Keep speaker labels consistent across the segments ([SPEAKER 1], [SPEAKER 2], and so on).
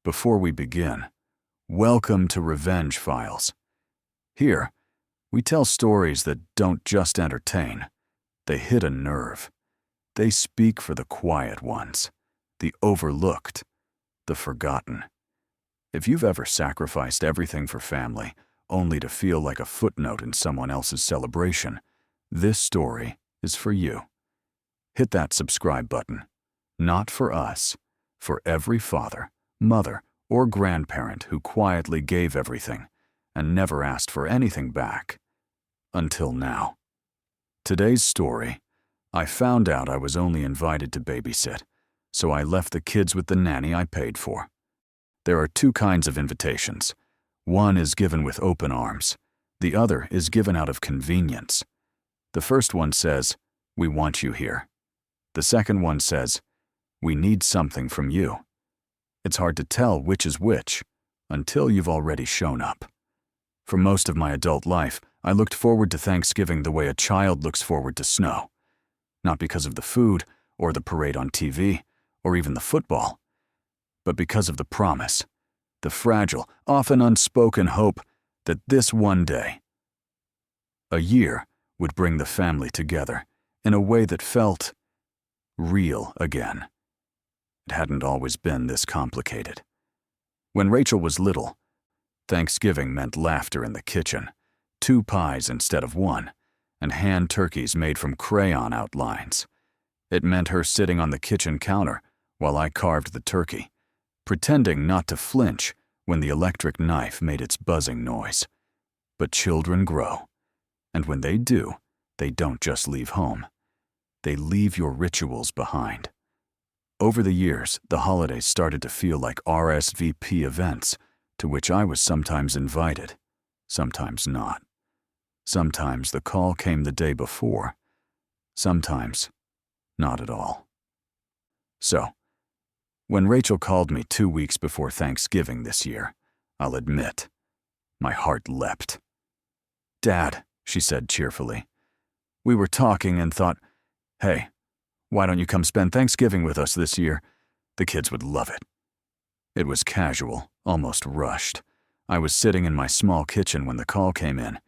[SPEAKER 1] Before we begin, welcome to Revenge Files. Here, we tell stories that don't just entertain, they hit a nerve. They speak for the quiet ones, the overlooked, the forgotten. If you've ever sacrificed everything for family, only to feel like a footnote in someone else's celebration, this story is for you. Hit that subscribe button. Not for us, for every father, mother, or grandparent who quietly gave everything and never asked for anything back. Until now. Today's story: I found out I was only invited to babysit, so I left the kids with the nanny I paid for. There are two kinds of invitations. One is given with open arms. The other is given out of convenience. The first one says, "We want you here." The second one says, "We need something from you." It's hard to tell which is which until you've already shown up. For most of my adult life, I looked forward to Thanksgiving the way a child looks forward to snow. Not because of the food, or the parade on TV, or even the football, but because of the promise, the fragile, often unspoken hope that this one day, a year, would bring the family together in a way that felt real again. It hadn't always been this complicated. When Rachel was little, Thanksgiving meant laughter in the kitchen, 2 pies instead of 1, and hand turkeys made from crayon outlines. It meant her sitting on the kitchen counter while I carved the turkey, pretending not to flinch when the electric knife made its buzzing noise. But children grow, and when they do, they don't just leave home. They leave your rituals behind. Over the years, the holidays started to feel like RSVP events, to which I was sometimes invited, sometimes not. Sometimes the call came the day before, sometimes not at all. So, when Rachel called me 2 weeks before Thanksgiving this year, I'll admit, my heart leapt. "Dad," she said cheerfully, "we were talking and thought, hey, why don't you come spend Thanksgiving with us this year? The kids would love it." It was casual, almost rushed. I was sitting in my small kitchen when the call came in,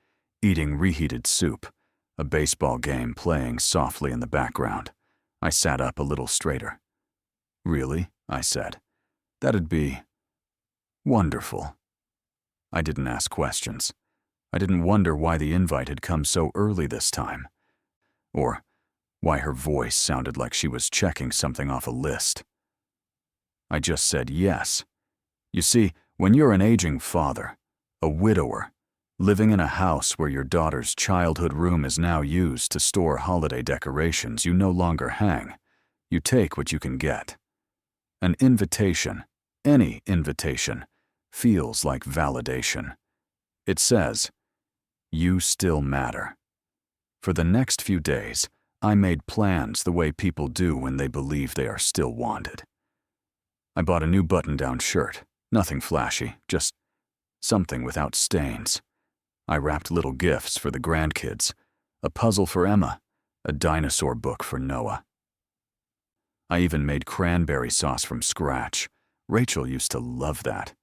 [SPEAKER 1] eating reheated soup, a baseball game playing softly in the background. I sat up a little straighter. "Really?" I said. "That'd be wonderful." I didn't ask questions. I didn't wonder why the invite had come so early this time, or why her voice sounded like she was checking something off a list. I just said yes. You see, when you're an aging father, a widower, living in a house where your daughter's childhood room is now used to store holiday decorations you no longer hang, you take what you can get. An invitation, any invitation, feels like validation. It says, you still matter. For the next few days, I made plans the way people do when they believe they are still wanted. I bought a new button-down shirt, nothing flashy, just something without stains. I wrapped little gifts for the grandkids, a puzzle for Emma, a dinosaur book for Noah. I even made cranberry sauce from scratch. Rachel used to love that,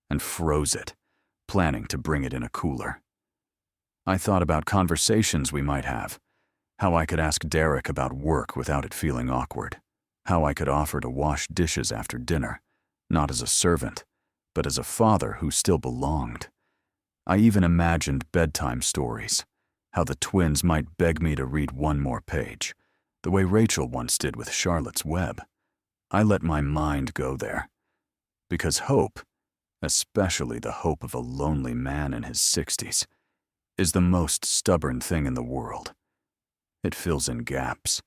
[SPEAKER 1] and froze it, planning to bring it in a cooler. I thought about conversations we might have, how I could ask Derek about work without it feeling awkward, how I could offer to wash dishes after dinner, not as a servant, but as a father who still belonged. I even imagined bedtime stories, how the twins might beg me to read one more page, the way Rachel once did with Charlotte's Web. I let my mind go there, because hope, especially the hope of a lonely man in his 60s, is the most stubborn thing in the world. It fills in gaps.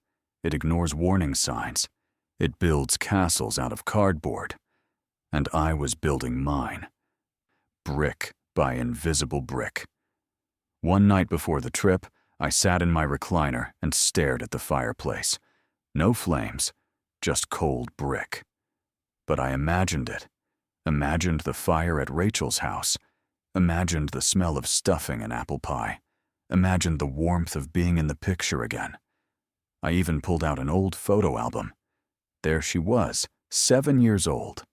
[SPEAKER 1] It ignores warning signs. It builds castles out of cardboard. And I was building mine, brick by invisible brick. One night before the trip, I sat in my recliner and stared at the fireplace. No flames, just cold brick. But I imagined it. Imagined the fire at Rachel's house. Imagined the smell of stuffing and apple pie. Imagined the warmth of being in the picture again. I even pulled out an old photo album. There she was, 7 years old,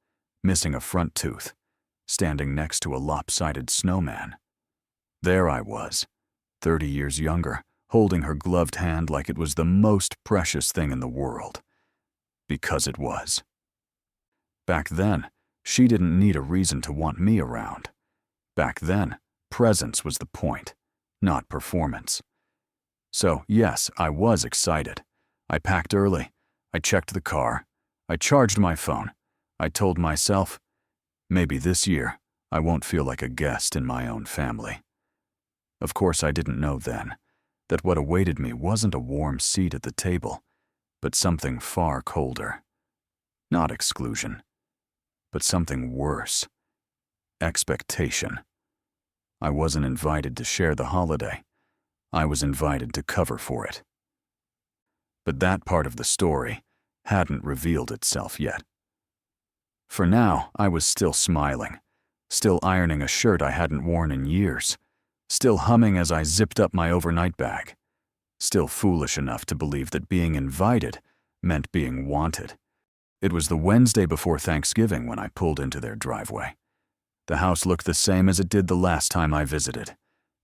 [SPEAKER 1] missing a front tooth, standing next to a lopsided snowman. There I was, 30 years younger, holding her gloved hand like it was the most precious thing in the world. Because it was. Back then, she didn't need a reason to want me around. Back then, presence was the point, not performance. So, yes, I was excited. I packed early. I checked the car. I charged my phone. I told myself, maybe this year I won't feel like a guest in my own family. Of course, I didn't know then that what awaited me wasn't a warm seat at the table, but something far colder. Not exclusion, but something worse. Expectation. I wasn't invited to share the holiday. I was invited to cover for it. But that part of the story hadn't revealed itself yet. For now, I was still smiling, still ironing a shirt I hadn't worn in years, still humming as I zipped up my overnight bag, still foolish enough to believe that being invited meant being wanted. It was the Wednesday before Thanksgiving when I pulled into their driveway. The house looked the same as it did the last time I visited.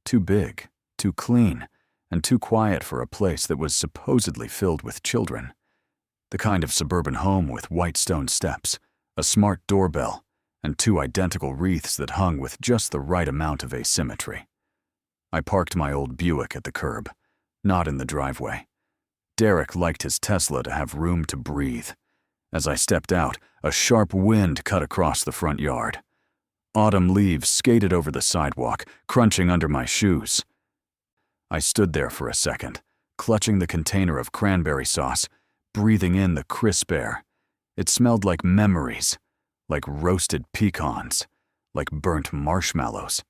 [SPEAKER 1] Too big, too clean, and too quiet for a place that was supposedly filled with children. The kind of suburban home with white stone steps, a smart doorbell, and 2 identical wreaths that hung with just the right amount of asymmetry. I parked my old Buick at the curb, not in the driveway. Derek liked his Tesla to have room to breathe. As I stepped out, a sharp wind cut across the front yard. Autumn leaves skated over the sidewalk, crunching under my shoes. I stood there for a second, clutching the container of cranberry sauce, breathing in the crisp air. It smelled like memories, like roasted pecans, like burnt marshmallows,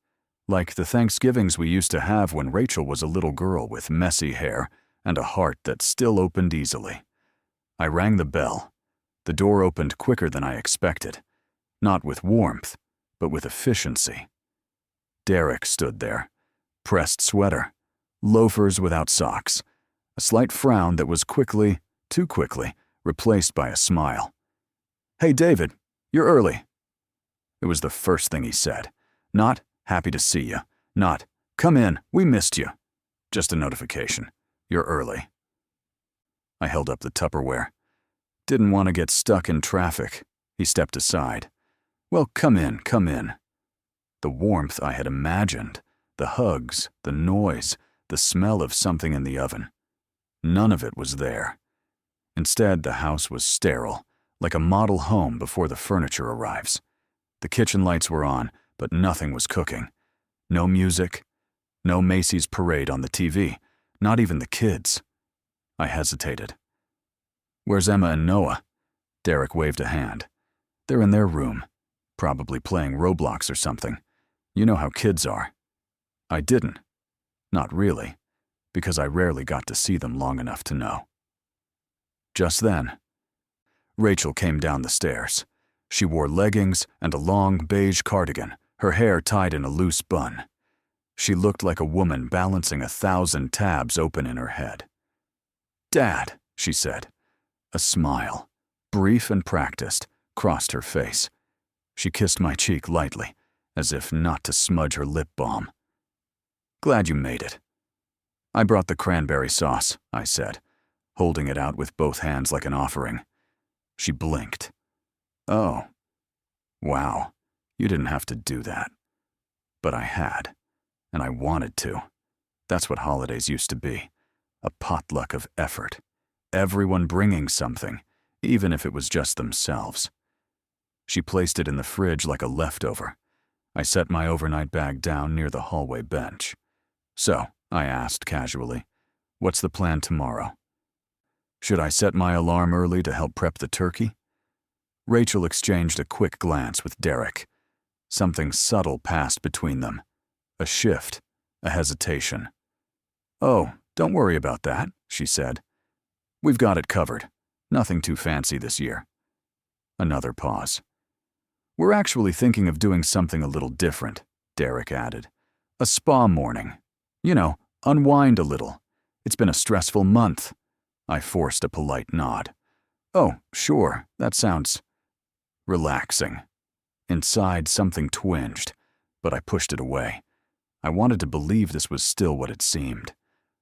[SPEAKER 1] like the Thanksgivings we used to have when Rachel was a little girl with messy hair and a heart that still opened easily. I rang the bell. The door opened quicker than I expected, not with warmth, but with efficiency. Derek stood there, pressed sweater, loafers without socks, a slight frown that was quickly, too quickly, replaced by a smile. "Hey, David, you're early." It was the first thing he said. Not, "Happy to see you." Not, "Come in, we missed you." Just a notification. "You're early." I held up the Tupperware. Didn't want to get stuck in traffic. He stepped aside. "Well, come in, come in." The warmth I had imagined, the hugs, the noise, the smell of something in the oven. None of it was there. Instead, the house was sterile, like a model home before the furniture arrives. The kitchen lights were on, but nothing was cooking. No music, no Macy's parade on the TV, not even the kids. I hesitated. "Where's Emma and Noah?" Derek waved a hand. "They're in their room, probably playing Roblox or something. You know how kids are." I didn't. Not really, because I rarely got to see them long enough to know. Just then, Rachel came down the stairs. She wore leggings and a long beige cardigan, her hair tied in a loose bun. She looked like a woman balancing 1,000 tabs open in her head. "Dad," she said. A smile, brief and practiced, crossed her face. She kissed my cheek lightly, as if not to smudge her lip balm. "Glad you made it." "I brought the cranberry sauce," I said, holding it out with both hands like an offering. She blinked. "Oh. Wow, you didn't have to do that." But I had, and I wanted to. That's what holidays used to be, a potluck of effort. Everyone bringing something, even if it was just themselves. She placed it in the fridge like a leftover. I set my overnight bag down near the hallway bench. "So," I asked casually, "what's the plan tomorrow?" Should I set my alarm early to help prep the turkey? Rachel exchanged a quick glance with Derek. Something subtle passed between them. A shift, a hesitation. "Oh, don't worry about that," she said. "We've got it covered. Nothing too fancy this year." Another pause. "We're actually thinking of doing something a little different," Derek added. "A spa morning. You know, unwind a little. It's been a stressful month." I forced a polite nod. "Oh, sure, that sounds relaxing," Inside, something twinged, but I pushed it away. I wanted to believe this was still what it seemed.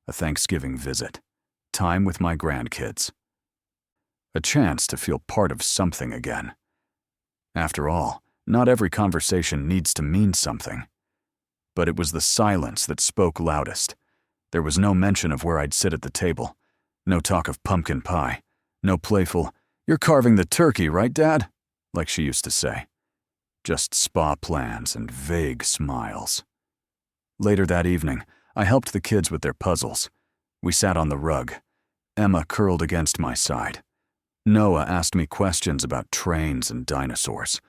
[SPEAKER 1] A Thanksgiving visit. Time with my grandkids. A chance to feel part of something again. After all, not every conversation needs to mean something. But it was the silence that spoke loudest. There was no mention of where I'd sit at the table. No talk of pumpkin pie. No playful, "You're carving the turkey, right, Dad?" like she used to say. Just spa plans and vague smiles. Later that evening, I helped the kids with their puzzles. We sat on the rug. Emma curled against my side. Noah asked me questions about trains and dinosaurs.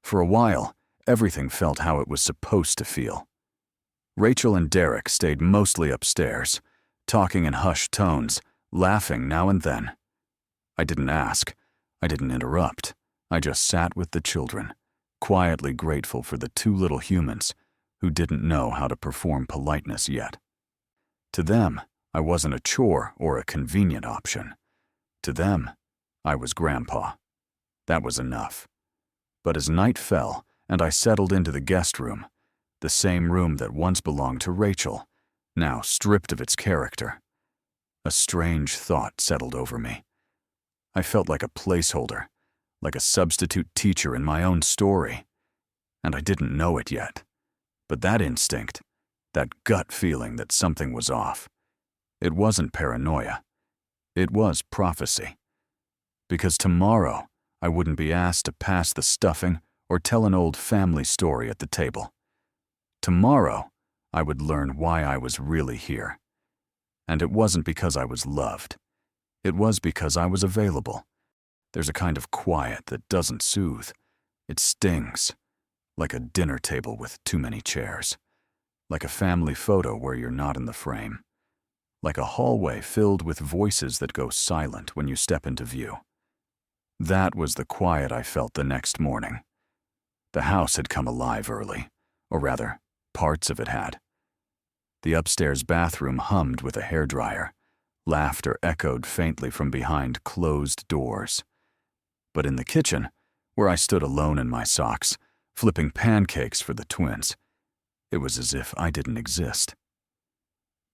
[SPEAKER 1] For a while, everything felt how it was supposed to feel. Rachel and Derek stayed mostly upstairs, talking in hushed tones, laughing now and then. I didn't ask. I didn't interrupt. I just sat with the children, quietly grateful for the two little humans who didn't know how to perform politeness yet. To them, I wasn't a chore or a convenient option. To them, I was Grandpa. That was enough. But as night fell and I settled into the guest room, the same room that once belonged to Rachel, now stripped of its character, a strange thought settled over me. I felt like a placeholder, like a substitute teacher in my own story. And I didn't know it yet. But that instinct, that gut feeling that something was off, it wasn't paranoia. It was prophecy. Because tomorrow, I wouldn't be asked to pass the stuffing or tell an old family story at the table. Tomorrow, I would learn why I was really here. And it wasn't because I was loved. It was because I was available. There's a kind of quiet that doesn't soothe. It stings, like a dinner table with too many chairs, like a family photo where you're not in the frame, like a hallway filled with voices that go silent when you step into view. That was the quiet I felt the next morning. The house had come alive early, or rather, parts of it had. The upstairs bathroom hummed with a hairdryer. Laughter echoed faintly from behind closed doors. But in the kitchen, where I stood alone in my socks, flipping pancakes for the twins, it was as if I didn't exist.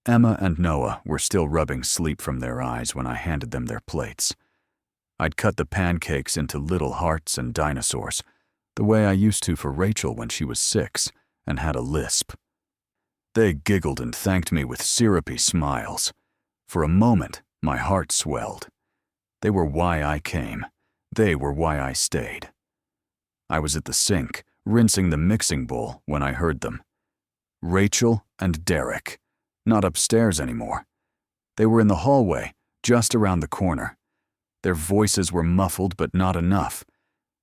[SPEAKER 1] Emma and Noah were still rubbing sleep from their eyes when I handed them their plates. I'd cut the pancakes into little hearts and dinosaurs, the way I used to for Rachel when she was 6 and had a lisp. They giggled and thanked me with syrupy smiles. For a moment, my heart swelled. They were why I came. They were why I stayed. I was at the sink, rinsing the mixing bowl when I heard them. Rachel and Derek, not upstairs anymore. They were in the hallway, just around the corner. Their voices were muffled but not enough.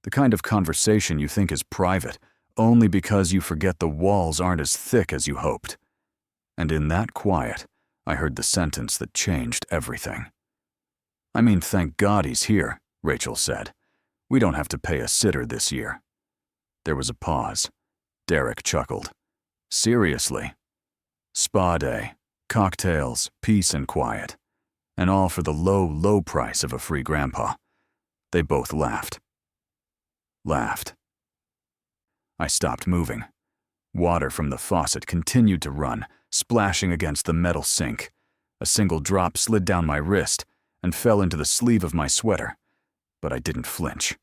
[SPEAKER 1] The kind of conversation you think is private, only because you forget the walls aren't as thick as you hoped. And in that quiet, I heard the sentence that changed everything. "I mean, thank God he's here," Rachel said. "We don't have to pay a sitter this year." There was a pause. Derek chuckled. "Seriously?" Spa day, cocktails, peace and quiet. And all for the low, low price of a free grandpa. They both laughed. I stopped moving. Water from the faucet continued to run, splashing against the metal sink. A single drop slid down my wrist and fell into the sleeve of my sweater. But I didn't flinch.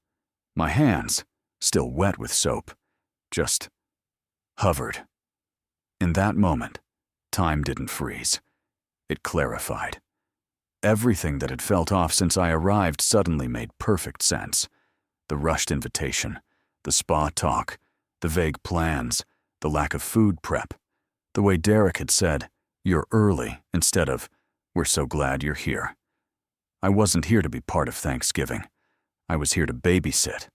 [SPEAKER 1] My hands, still wet with soap, just hovered. In that moment, time didn't freeze. It clarified. Everything that had felt off since I arrived suddenly made perfect sense. The rushed invitation, the spa talk, the vague plans, the lack of food prep, the way Derek had said, "You're early," instead of, "We're so glad you're here." I wasn't here to be part of Thanksgiving. I was here to babysit.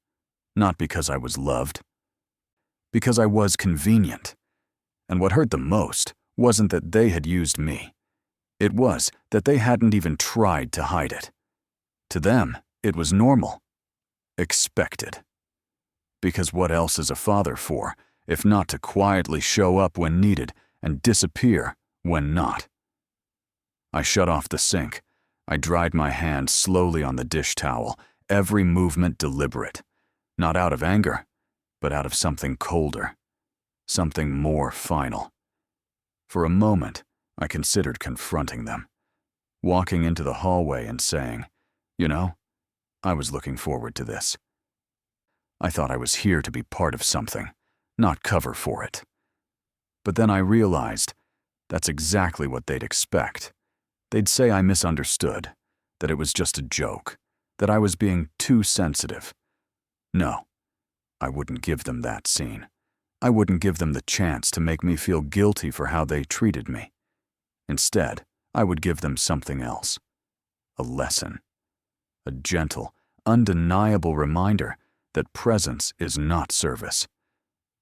[SPEAKER 1] Not because I was loved. Because I was convenient. And what hurt the most wasn't that they had used me. It was that they hadn't even tried to hide it. To them, it was normal. Expected. Because what else is a father for, if not to quietly show up when needed and disappear when not? I shut off the sink. I dried my hands slowly on the dish towel, every movement deliberate. Not out of anger. but out of something colder, something more final. For a moment, I considered confronting them, walking into the hallway and saying, "You know, I was looking forward to this. I thought I was here to be part of something, not cover for it." But then I realized that's exactly what they'd expect. They'd say I misunderstood, that it was just a joke, that I was being too sensitive. No, I wouldn't give them that scene. I wouldn't give them the chance to make me feel guilty for how they treated me. Instead, I would give them something else. A lesson. A gentle, undeniable reminder that presence is not service.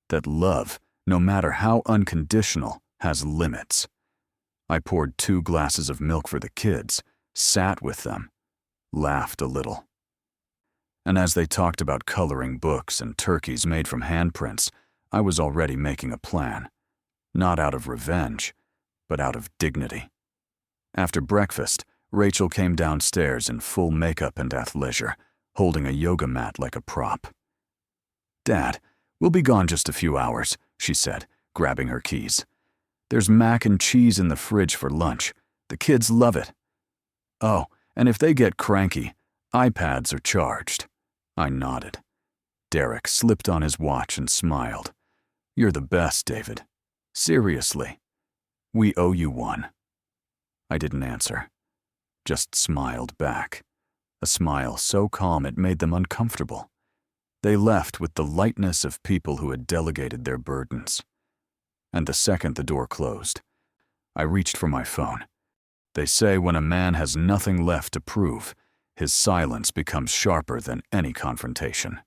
[SPEAKER 1] That love, no matter how unconditional, has limits. I poured 2 glasses of milk for the kids, sat with them, laughed a little. And as they talked about coloring books and turkeys made from handprints, I was already making a plan. Not out of revenge, but out of dignity. After breakfast, Rachel came downstairs in full makeup and athleisure, holding a yoga mat like a prop. "Dad, we'll be gone just a few hours," she said, grabbing her keys. "There's mac and cheese in the fridge for lunch. The kids love it. Oh, and if they get cranky, iPads are charged." I nodded. Derek slipped on his watch and smiled. "You're the best, David. Seriously. We owe you one." I didn't answer, just smiled back. A smile so calm it made them uncomfortable. They left with the lightness of people who had delegated their burdens. And the second the door closed, I reached for my phone. They say when a man has nothing left to prove, his silence becomes sharper than any confrontation.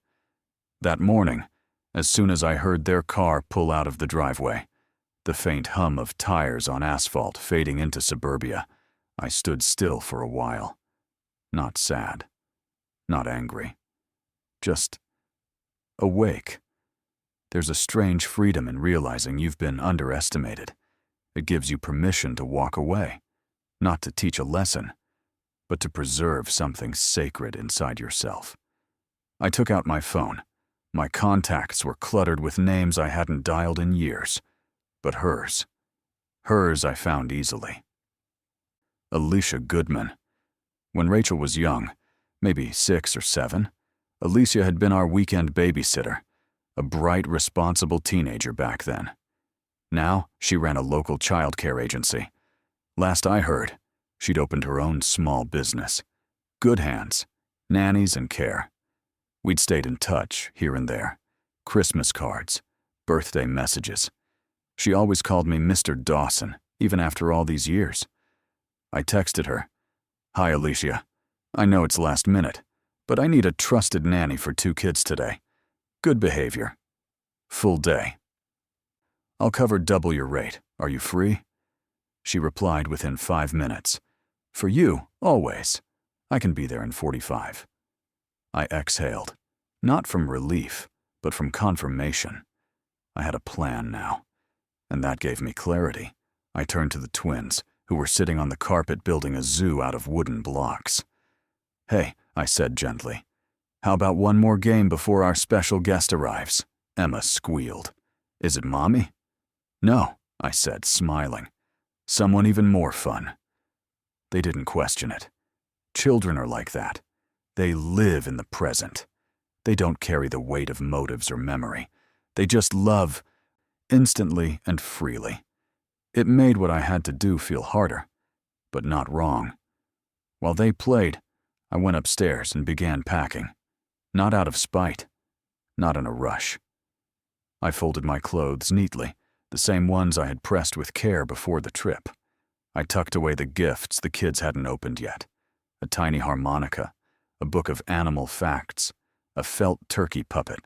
[SPEAKER 1] That morning, as soon as I heard their car pull out of the driveway, the faint hum of tires on asphalt fading into suburbia, I stood still for a while. Not sad, not angry, just awake. There's a strange freedom in realizing you've been underestimated. It gives you permission to walk away, not to teach a lesson, but to preserve something sacred inside yourself. I took out my phone. My contacts were cluttered with names I hadn't dialed in years. But hers I found easily. Alicia Goodman. When Rachel was young, maybe 6 or 7, Alicia had been our weekend babysitter, a bright, responsible teenager back then. Now, she ran a local childcare agency. Last I heard, she'd opened her own small business. Good hands, nannies and care. We'd stayed in touch, here and there. Christmas cards, birthday messages. She always called me Mr. Dawson, even after all these years. I texted her, "Hi, Alicia. I know it's last minute, but I need a trusted nanny for 2 kids today. Good behavior. Full day. I'll cover double your rate. Are you free?" She replied within 5 minutes. "For you, always. I can be there in 45. I exhaled, not from relief, but from confirmation. I had a plan now, and that gave me clarity. I turned to the twins, who were sitting on the carpet building a zoo out of wooden blocks. "Hey," I said gently. "How about one more game before our special guest arrives?" Emma squealed. "Is it Mommy?" "No," I said, smiling. "Someone even more fun." They didn't question it. Children are like that. They live in the present. They don't carry the weight of motives or memory. They just love instantly and freely. It made what I had to do feel harder, but not wrong. While they played, I went upstairs and began packing. Not out of spite, not in a rush. I folded my clothes neatly, the same ones I had pressed with care before the trip. I tucked away the gifts the kids hadn't opened yet. A tiny harmonica, a book of animal facts, a felt turkey puppet.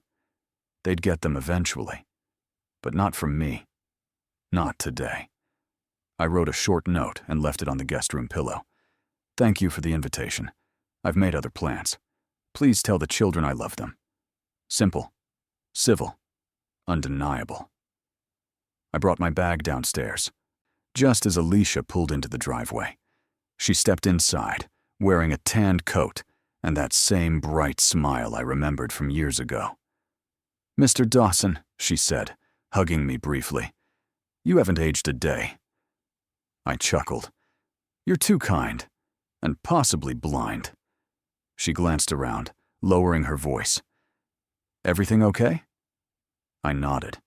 [SPEAKER 1] They'd get them eventually, but not from me. Not today. I wrote a short note and left it on the guest room pillow. "Thank you for the invitation. I've made other plans. Please tell the children I love them." Simple, civil, undeniable. I brought my bag downstairs, just as Alicia pulled into the driveway. She stepped inside, wearing a tanned coat and that same bright smile I remembered from years ago. "Mr. Dawson," she said, hugging me briefly. "You haven't aged a day." I chuckled. "You're too kind, and possibly blind." She glanced around, lowering her voice. "Everything okay?" I nodded.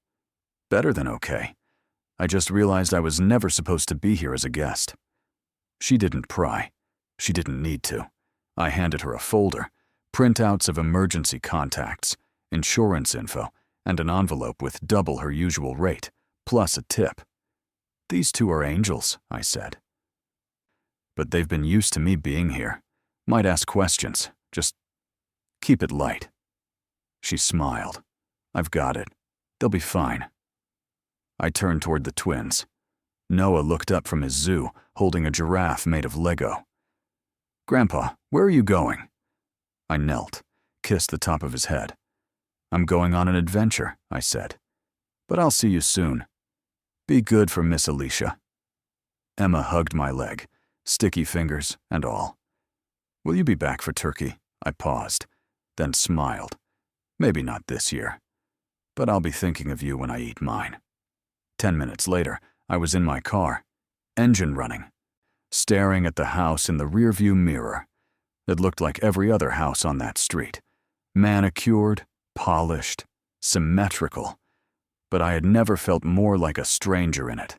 [SPEAKER 1] "Better than okay. I just realized I was never supposed to be here as a guest." She didn't pry. She didn't need to. I handed her a folder, printouts of emergency contacts, insurance info, and an envelope with double her usual rate, plus a tip. "These two are angels," I said. "But they've been used to me being here. Might ask questions. Just keep it light." She smiled. "I've got it. They'll be fine." I turned toward the twins. Noah looked up from his zoo, holding a giraffe made of Lego. "Grandpa, where are you going?" I knelt, kissed the top of his head. "I'm going on an adventure," I said. "But I'll see you soon. Be good for Miss Alicia." Emma hugged my leg, sticky fingers and all. "Will you be back for turkey?" I paused, then smiled. "Maybe not this year. But I'll be thinking of you when I eat mine." 10 minutes later, I was in my car, engine running, staring at the house in the rearview mirror. It looked like every other house on that street. Manicured, polished, symmetrical. But I had never felt more like a stranger in it.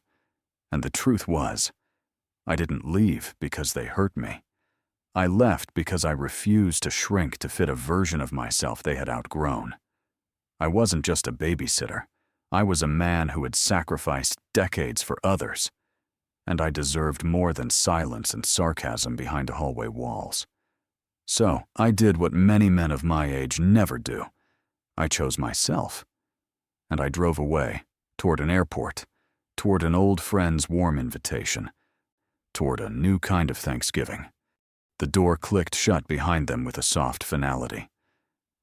[SPEAKER 1] And the truth was, I didn't leave because they hurt me. I left because I refused to shrink to fit a version of myself they had outgrown. I wasn't just a babysitter. I was a man who had sacrificed decades for others. And I deserved more than silence and sarcasm behind hallway walls. So I did what many men of my age never do. I chose myself. And I drove away, toward an airport, toward an old friend's warm invitation, toward a new kind of Thanksgiving. The door clicked shut behind them with a soft finality.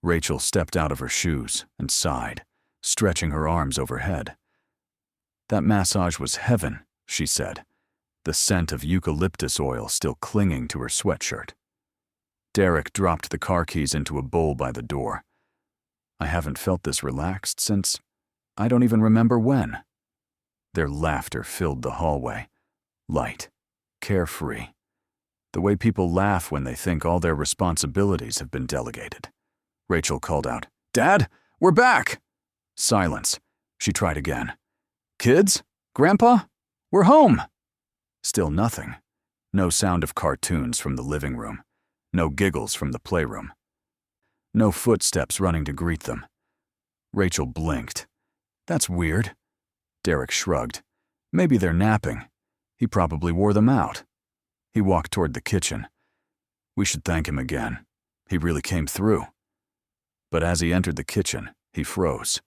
[SPEAKER 1] Rachel stepped out of her shoes and sighed, stretching her arms overhead. "That massage was heaven," she said, the scent of eucalyptus oil still clinging to her sweatshirt. Derek dropped the car keys into a bowl by the door. "I haven't felt this relaxed since I don't even remember when." Their laughter filled the hallway, light, carefree. The way people laugh when they think all their responsibilities have been delegated. Rachel called out, "Dad, we're back!" Silence. She tried again. "Kids? Grandpa? We're home!" Still nothing. No sound of cartoons from the living room. No giggles from the playroom. No footsteps running to greet them. Rachel blinked. "That's weird." Derek shrugged. "Maybe they're napping. He probably wore them out." He walked toward the kitchen. "We should thank him again. He really came through." But as he entered the kitchen, he froze.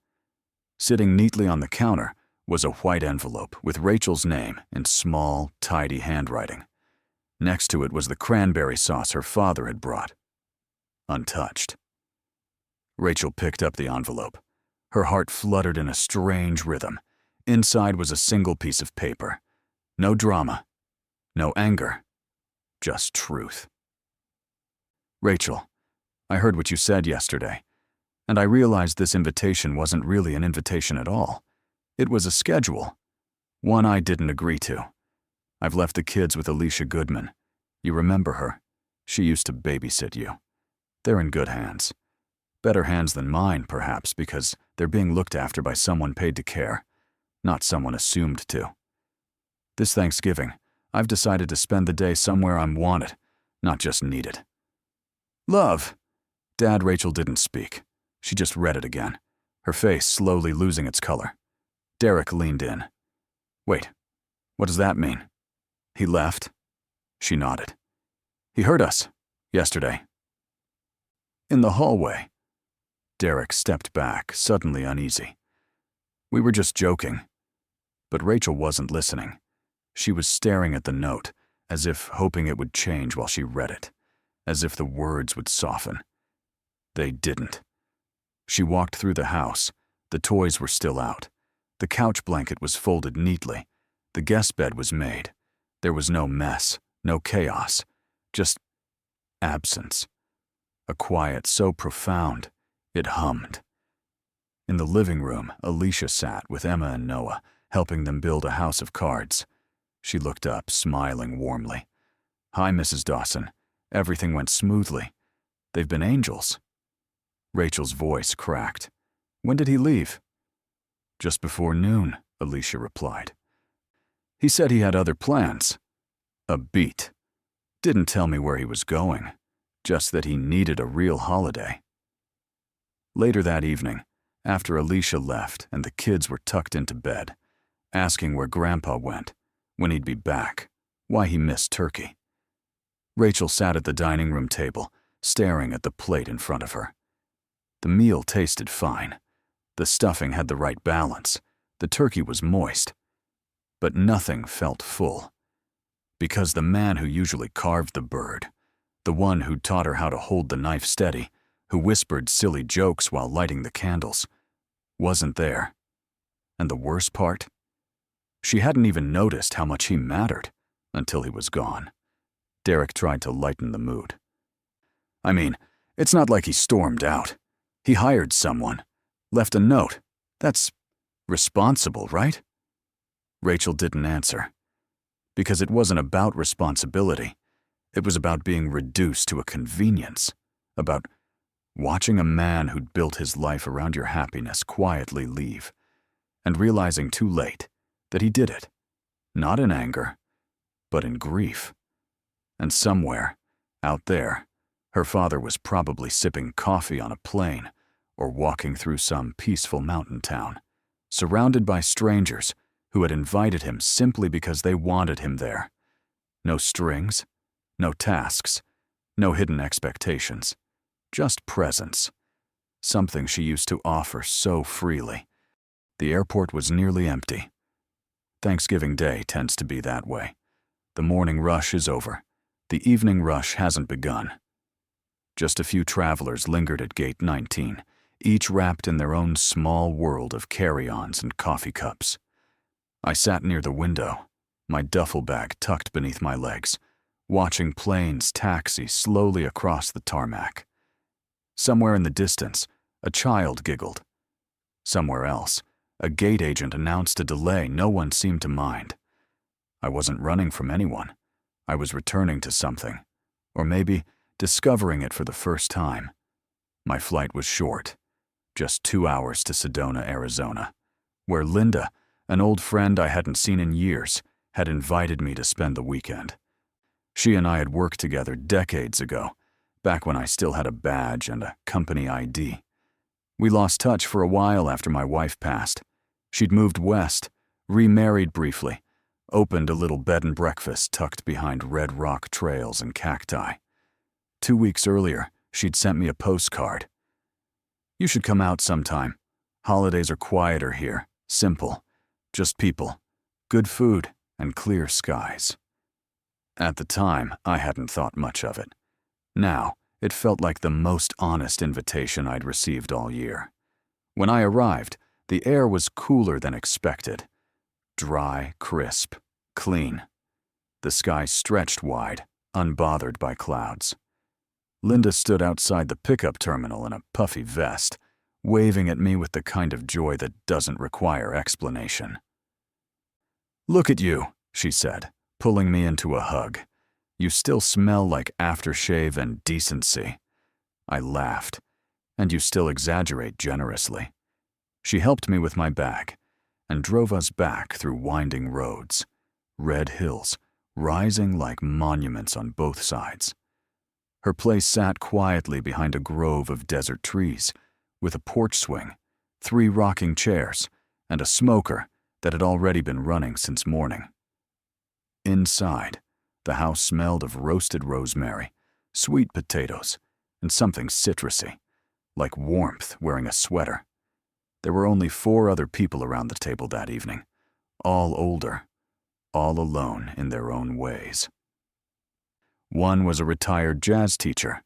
[SPEAKER 1] Sitting neatly on the counter was a white envelope with Rachel's name in small, tidy handwriting. Next to it was the cranberry sauce her father had brought. Untouched. Rachel picked up the envelope. Her heart fluttered in a strange rhythm. Inside was a single piece of paper. No drama. No anger. Just truth. "Rachel, I heard what you said yesterday, and I realized this invitation wasn't really an invitation at all. It was a schedule. One I didn't agree to. I've left the kids with Alicia Goodman. You remember her? She used to babysit you. They're in good hands. Better hands than mine, perhaps, because they're being looked after by someone paid to care, not someone assumed to. This Thanksgiving, I've decided to spend the day somewhere I'm wanted, not just needed." "Love." Dad, Rachel didn't speak. She just read it again, her face slowly losing its color. Derek leaned in. "Wait, what does that mean? He left?" She nodded. "He heard us. Yesterday." In the hallway. Derek stepped back, suddenly uneasy. "We were just joking." But Rachel wasn't listening. She was staring at the note, as if hoping it would change while she read it, as if the words would soften. They didn't. She walked through the house. The toys were still out. The couch blanket was folded neatly. The guest bed was made. There was no mess, no chaos, just absence. A quiet so profound, it hummed. In the living room, Alicia sat with Emma and Noah, helping them build a house of cards. She looked up, smiling warmly. "Hi, Mrs. Dawson. Everything went smoothly. They've been angels." Rachel's voice cracked. "When did he leave?" "Just before noon," Alicia replied. "He said he had other plans." A beat. Didn't tell me where he was going, just that he needed a real holiday. Later that evening, after Alicia left and the kids were tucked into bed, asking where Grandpa went, when he'd be back, why he missed turkey. Rachel sat at the dining room table, staring at the plate in front of her. The meal tasted fine. The stuffing had the right balance. The turkey was moist. But nothing felt full. Because the man who usually carved the bird, the one who taught her how to hold the knife steady, who whispered silly jokes while lighting the candles, wasn't there. And the worst part? She hadn't even noticed how much he mattered until he was gone. Derek tried to lighten the mood. "I mean, it's not like he stormed out. He hired someone, left a note. That's responsible, right?" Rachel didn't answer. Because it wasn't about responsibility. It was about being reduced to a convenience. About watching a man who'd built his life around your happiness quietly leave, and realizing too late that he did it, not in anger, but in grief. And somewhere, out there, her father was probably sipping coffee on a plane or walking through some peaceful mountain town, surrounded by strangers who had invited him simply because they wanted him there. No strings, no tasks, no hidden expectations, just presence. Something she used to offer so freely. The airport was nearly empty. Thanksgiving Day tends to be that way. The morning rush is over. The evening rush hasn't begun. Just a few travelers lingered at Gate 19, each wrapped in their own small world of carry-ons and coffee cups. I sat near the window, my duffel bag tucked beneath my legs, watching planes taxi slowly across the tarmac. Somewhere in the distance, a child giggled. Somewhere else, a gate agent announced a delay no one seemed to mind. I wasn't running from anyone. I was returning to something, or maybe discovering it for the first time. My flight was short, just 2 hours to Sedona, Arizona, where Linda, an old friend I hadn't seen in years, had invited me to spend the weekend. She and I had worked together decades ago, back when I still had a badge and a company ID. We lost touch for a while after my wife passed. She'd moved west, remarried briefly, opened a little bed and breakfast tucked behind red rock trails and cacti. 2 weeks earlier, she'd sent me a postcard. "You should come out sometime. Holidays are quieter here, simple, just people, good food, and clear skies." At the time, I hadn't thought much of it. Now, it felt like the most honest invitation I'd received all year. When I arrived, the air was cooler than expected. Dry, crisp, clean. The sky stretched wide, unbothered by clouds. Linda stood outside the pickup terminal in a puffy vest, waving at me with the kind of joy that doesn't require explanation. "Look at you," she said, pulling me into a hug. "You still smell like aftershave and decency." I laughed. "And you still exaggerate generously." She helped me with my bag and drove us back through winding roads, red hills, rising like monuments on both sides. Her place sat quietly behind a grove of desert trees, with a porch swing, 3 rocking chairs, and a smoker that had already been running since morning. Inside, the house smelled of roasted rosemary, sweet potatoes, and something citrusy, like warmth wearing a sweater. There were only 4 other people around the table that evening, all older, all alone in their own ways. One was a retired jazz teacher,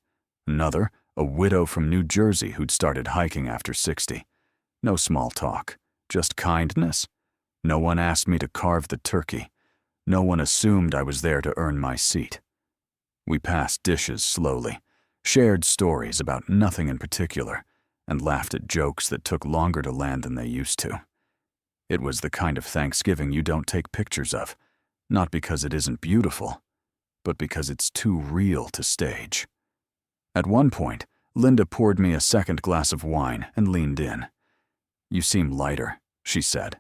[SPEAKER 1] another a widow from New Jersey who'd started hiking after 60. No small talk, just kindness. No one asked me to carve the turkey. No one assumed I was there to earn my seat. We passed dishes slowly, shared stories about nothing in particular, and laughed at jokes that took longer to land than they used to. It was the kind of Thanksgiving you don't take pictures of, not because it isn't beautiful, but because it's too real to stage. At one point, Linda poured me a second glass of wine and leaned in. "You seem lighter," she said.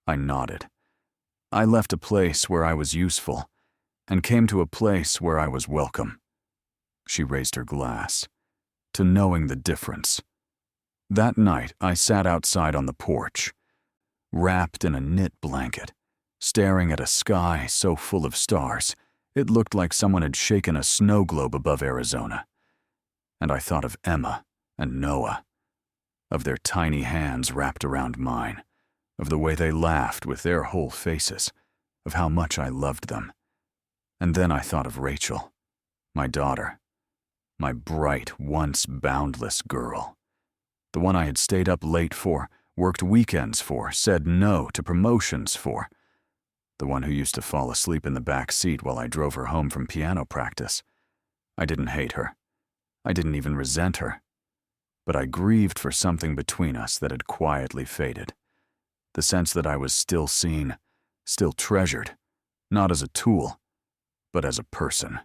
[SPEAKER 1] I nodded. I left a place where I was useful and came to a place where I was welcome. She raised her glass, to knowing the difference. That night, I sat outside on the porch, wrapped in a knit blanket, staring at a sky so full of stars, it looked like someone had shaken a snow globe above Arizona. And I thought of Emma and Noah, of their tiny hands wrapped around mine, of the way they laughed with their whole faces, of how much I loved them. And then I thought of Rachel, my daughter, my bright, once boundless girl, the one I had stayed up late for, worked weekends for, said no to promotions for, the one who used to fall asleep in the back seat while I drove her home from piano practice. I didn't hate her. I didn't even resent her. But I grieved for something between us that had quietly faded. The sense that I was still seen, still treasured, not as a tool, but as a person.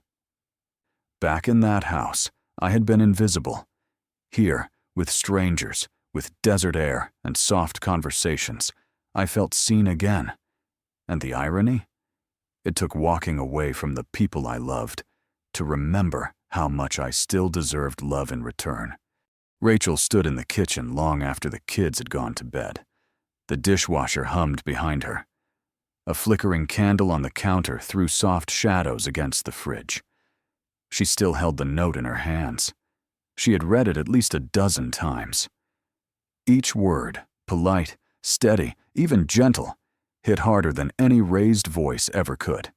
[SPEAKER 1] Back in that house, I had been invisible. Here, with strangers, with desert air and soft conversations, I felt seen again. And the irony? It took walking away from the people I loved to remember how much I still deserved love in return. Rachel stood in the kitchen long after the kids had gone to bed. The dishwasher hummed behind her. A flickering candle on the counter threw soft shadows against the fridge. She still held the note in her hands. She had read it at least a dozen times. Each word, polite, steady, even gentle, hit harder than any raised voice ever could.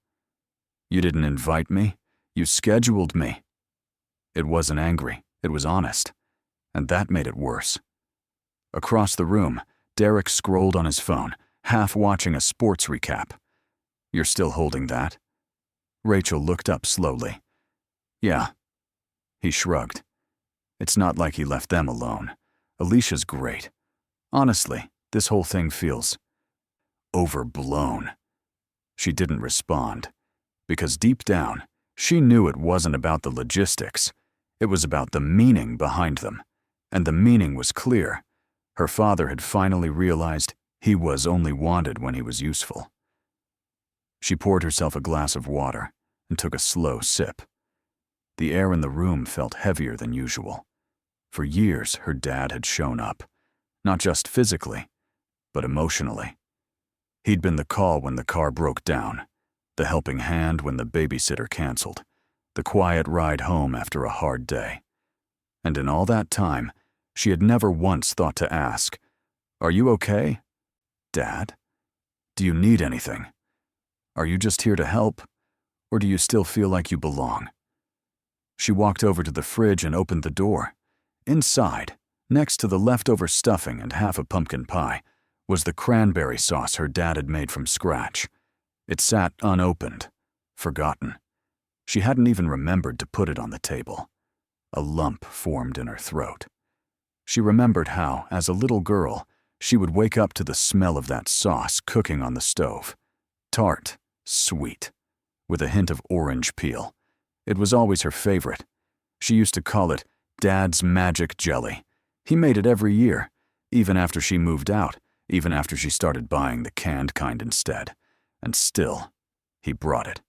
[SPEAKER 1] "You didn't invite me. You scheduled me." It wasn't angry. It was honest. And that made it worse. Across the room, Derek scrolled on his phone, half watching a sports recap. "You're still holding that?" Rachel looked up slowly. "Yeah." He shrugged. "It's not like he left them alone. Alicia's great. Honestly, this whole thing feels overblown." She didn't respond, because deep down, she knew it wasn't about the logistics. It was about the meaning behind them. And the meaning was clear. Her father had finally realized he was only wanted when he was useful. She poured herself a glass of water and took a slow sip. The air in the room felt heavier than usual. For years, her dad had shown up, not just physically, but emotionally. He'd been the call when the car broke down, the helping hand when the babysitter canceled, the quiet ride home after a hard day. And in all that time, she had never once thought to ask, "Are you okay, Dad? Do you need anything? Are you just here to help, or do you still feel like you belong?" She walked over to the fridge and opened the door. Inside, next to the leftover stuffing and half a pumpkin pie, was the cranberry sauce her dad had made from scratch. It sat unopened, forgotten. She hadn't even remembered to put it on the table. A lump formed in her throat. She remembered how, as a little girl, she would wake up to the smell of that sauce cooking on the stove. Tart, sweet, with a hint of orange peel. It was always her favorite. She used to call it Dad's Magic Jelly. He made it every year, even after she moved out, even after she started buying the canned kind instead. And still, he brought it.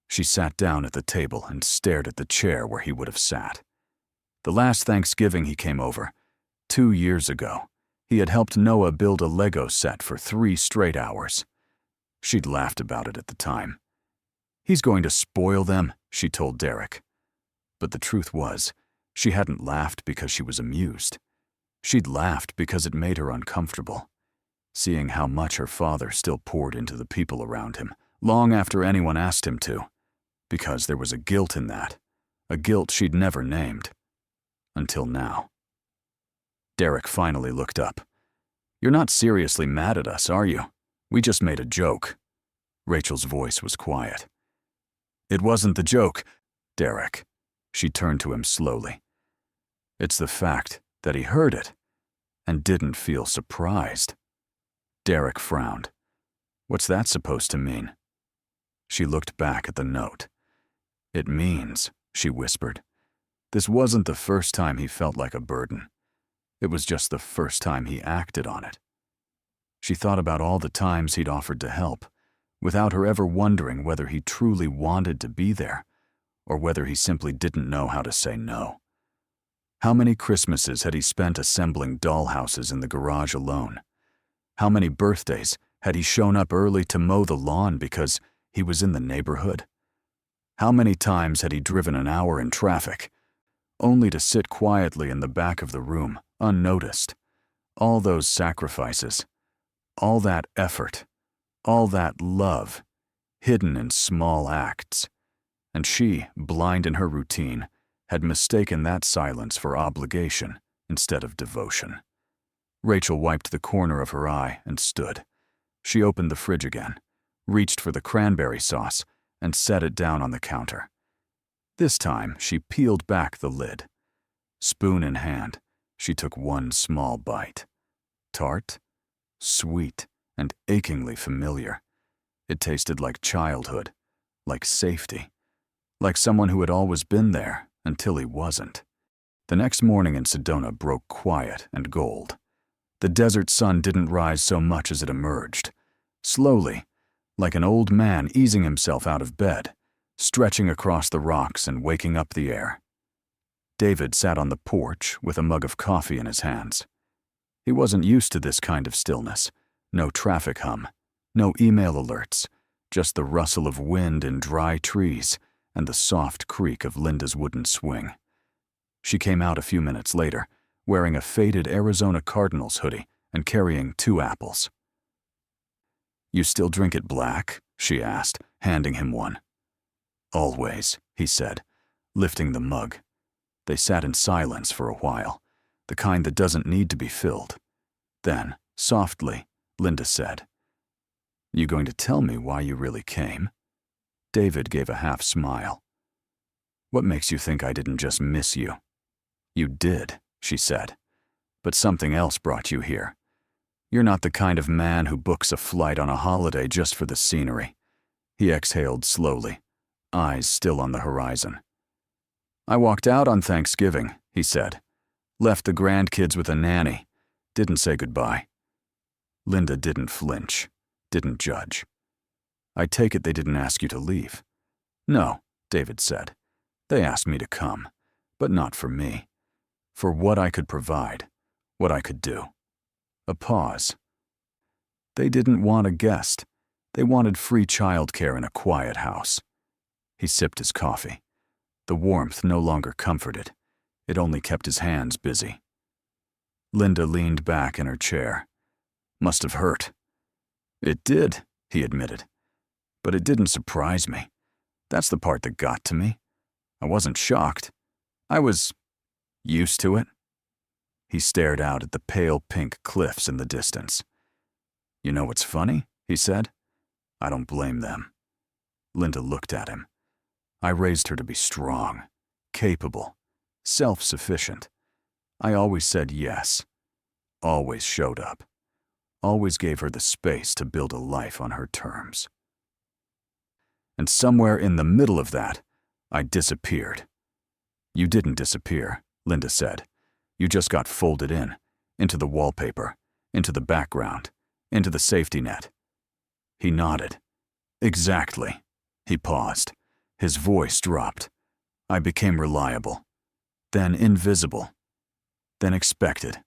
[SPEAKER 1] She sat down at the table and stared at the chair where he would have sat. The last Thanksgiving he came over, 2 years ago, he had helped Noah build a Lego set for 3 straight hours. She'd laughed about it at the time. "He's going to spoil them," she told Derek. But the truth was, she hadn't laughed because she was amused. She'd laughed because it made her uncomfortable, seeing how much her father still poured into the people around him, long after anyone asked him to, because there was a guilt in that, a guilt she'd never named. Until now. Derek finally looked up. "You're not seriously mad at us, are you? We just made a joke." Rachel's voice was quiet. "It wasn't the joke, Derek." She turned to him slowly. "It's the fact that he heard it and didn't feel surprised. Derek frowned. What's that supposed to mean? She looked back at the note. It means, she whispered, this wasn't the first time he felt like a burden. It was just the first time he acted on it. She thought about all the times he'd offered to help, without her ever wondering whether he truly wanted to be there, or whether he simply didn't know how to say no. How many Christmases had he spent assembling dollhouses in the garage alone? How many birthdays had he shown up early to mow the lawn because he was in the neighborhood? How many times had he driven an hour in traffic, only to sit quietly in the back of the room, unnoticed? All those sacrifices, all that effort, all that love, hidden in small acts. And she, blind in her routine, had mistaken that silence for obligation instead of devotion. Rachel wiped the corner of her eye and stood. She opened the fridge again, reached for the cranberry sauce, and set it down on the counter. This time, she peeled back the lid. Spoon in hand, she took one small bite. Tart, sweet, and achingly familiar. It tasted like childhood, like safety, like someone who had always been there until he wasn't. The next morning in Sedona broke quiet and gold. The desert sun didn't rise so much as it emerged. Slowly, like an old man easing himself out of bed, stretching across the rocks and waking up the air. David sat on the porch with a mug of coffee in his hands. He wasn't used to this kind of stillness. No traffic hum, no email alerts, just the rustle of wind in dry trees and the soft creak of Linda's wooden swing. She came out a few minutes later, wearing a faded Arizona Cardinals hoodie and carrying 2 apples. "You still drink it black?" she asked, handing him one. "Always," he said, lifting the mug. They sat in silence for a while, the kind that doesn't need to be filled. Then, softly, Linda said, "You going to tell me why you really came?" David gave a half smile. "What makes you think I didn't just miss you?" "You did," she said, "but something else brought you here. You're not the kind of man who books a flight on a holiday just for the scenery." He exhaled slowly, eyes still on the horizon. "I walked out on Thanksgiving," he said. "Left the grandkids with a nanny. Didn't say goodbye." Linda didn't flinch, didn't judge. "I take it they didn't ask you to leave." "No," David said. "They asked me to come, but not for me. For what I could provide, what I could do." A pause. "They didn't want a guest. They wanted free childcare in a quiet house." He sipped his coffee. The warmth no longer comforted. It only kept his hands busy. Linda leaned back in her chair. "Must have hurt." "It did," he admitted. "But it didn't surprise me. That's the part that got to me. I wasn't shocked. I was used to it." He stared out at the pale pink cliffs in the distance. "You know what's funny?" he said. "I don't blame them." Linda looked at him. "I raised her to be strong, capable, self-sufficient. I always said yes, always showed up, always gave her the space to build a life on her terms. And somewhere in the middle of that, I disappeared." "You didn't disappear," Linda said. "You just got folded in, into the wallpaper, into the background, into the safety net." He nodded. "Exactly." He paused. His voice dropped. "I became reliable, then invisible, then expected."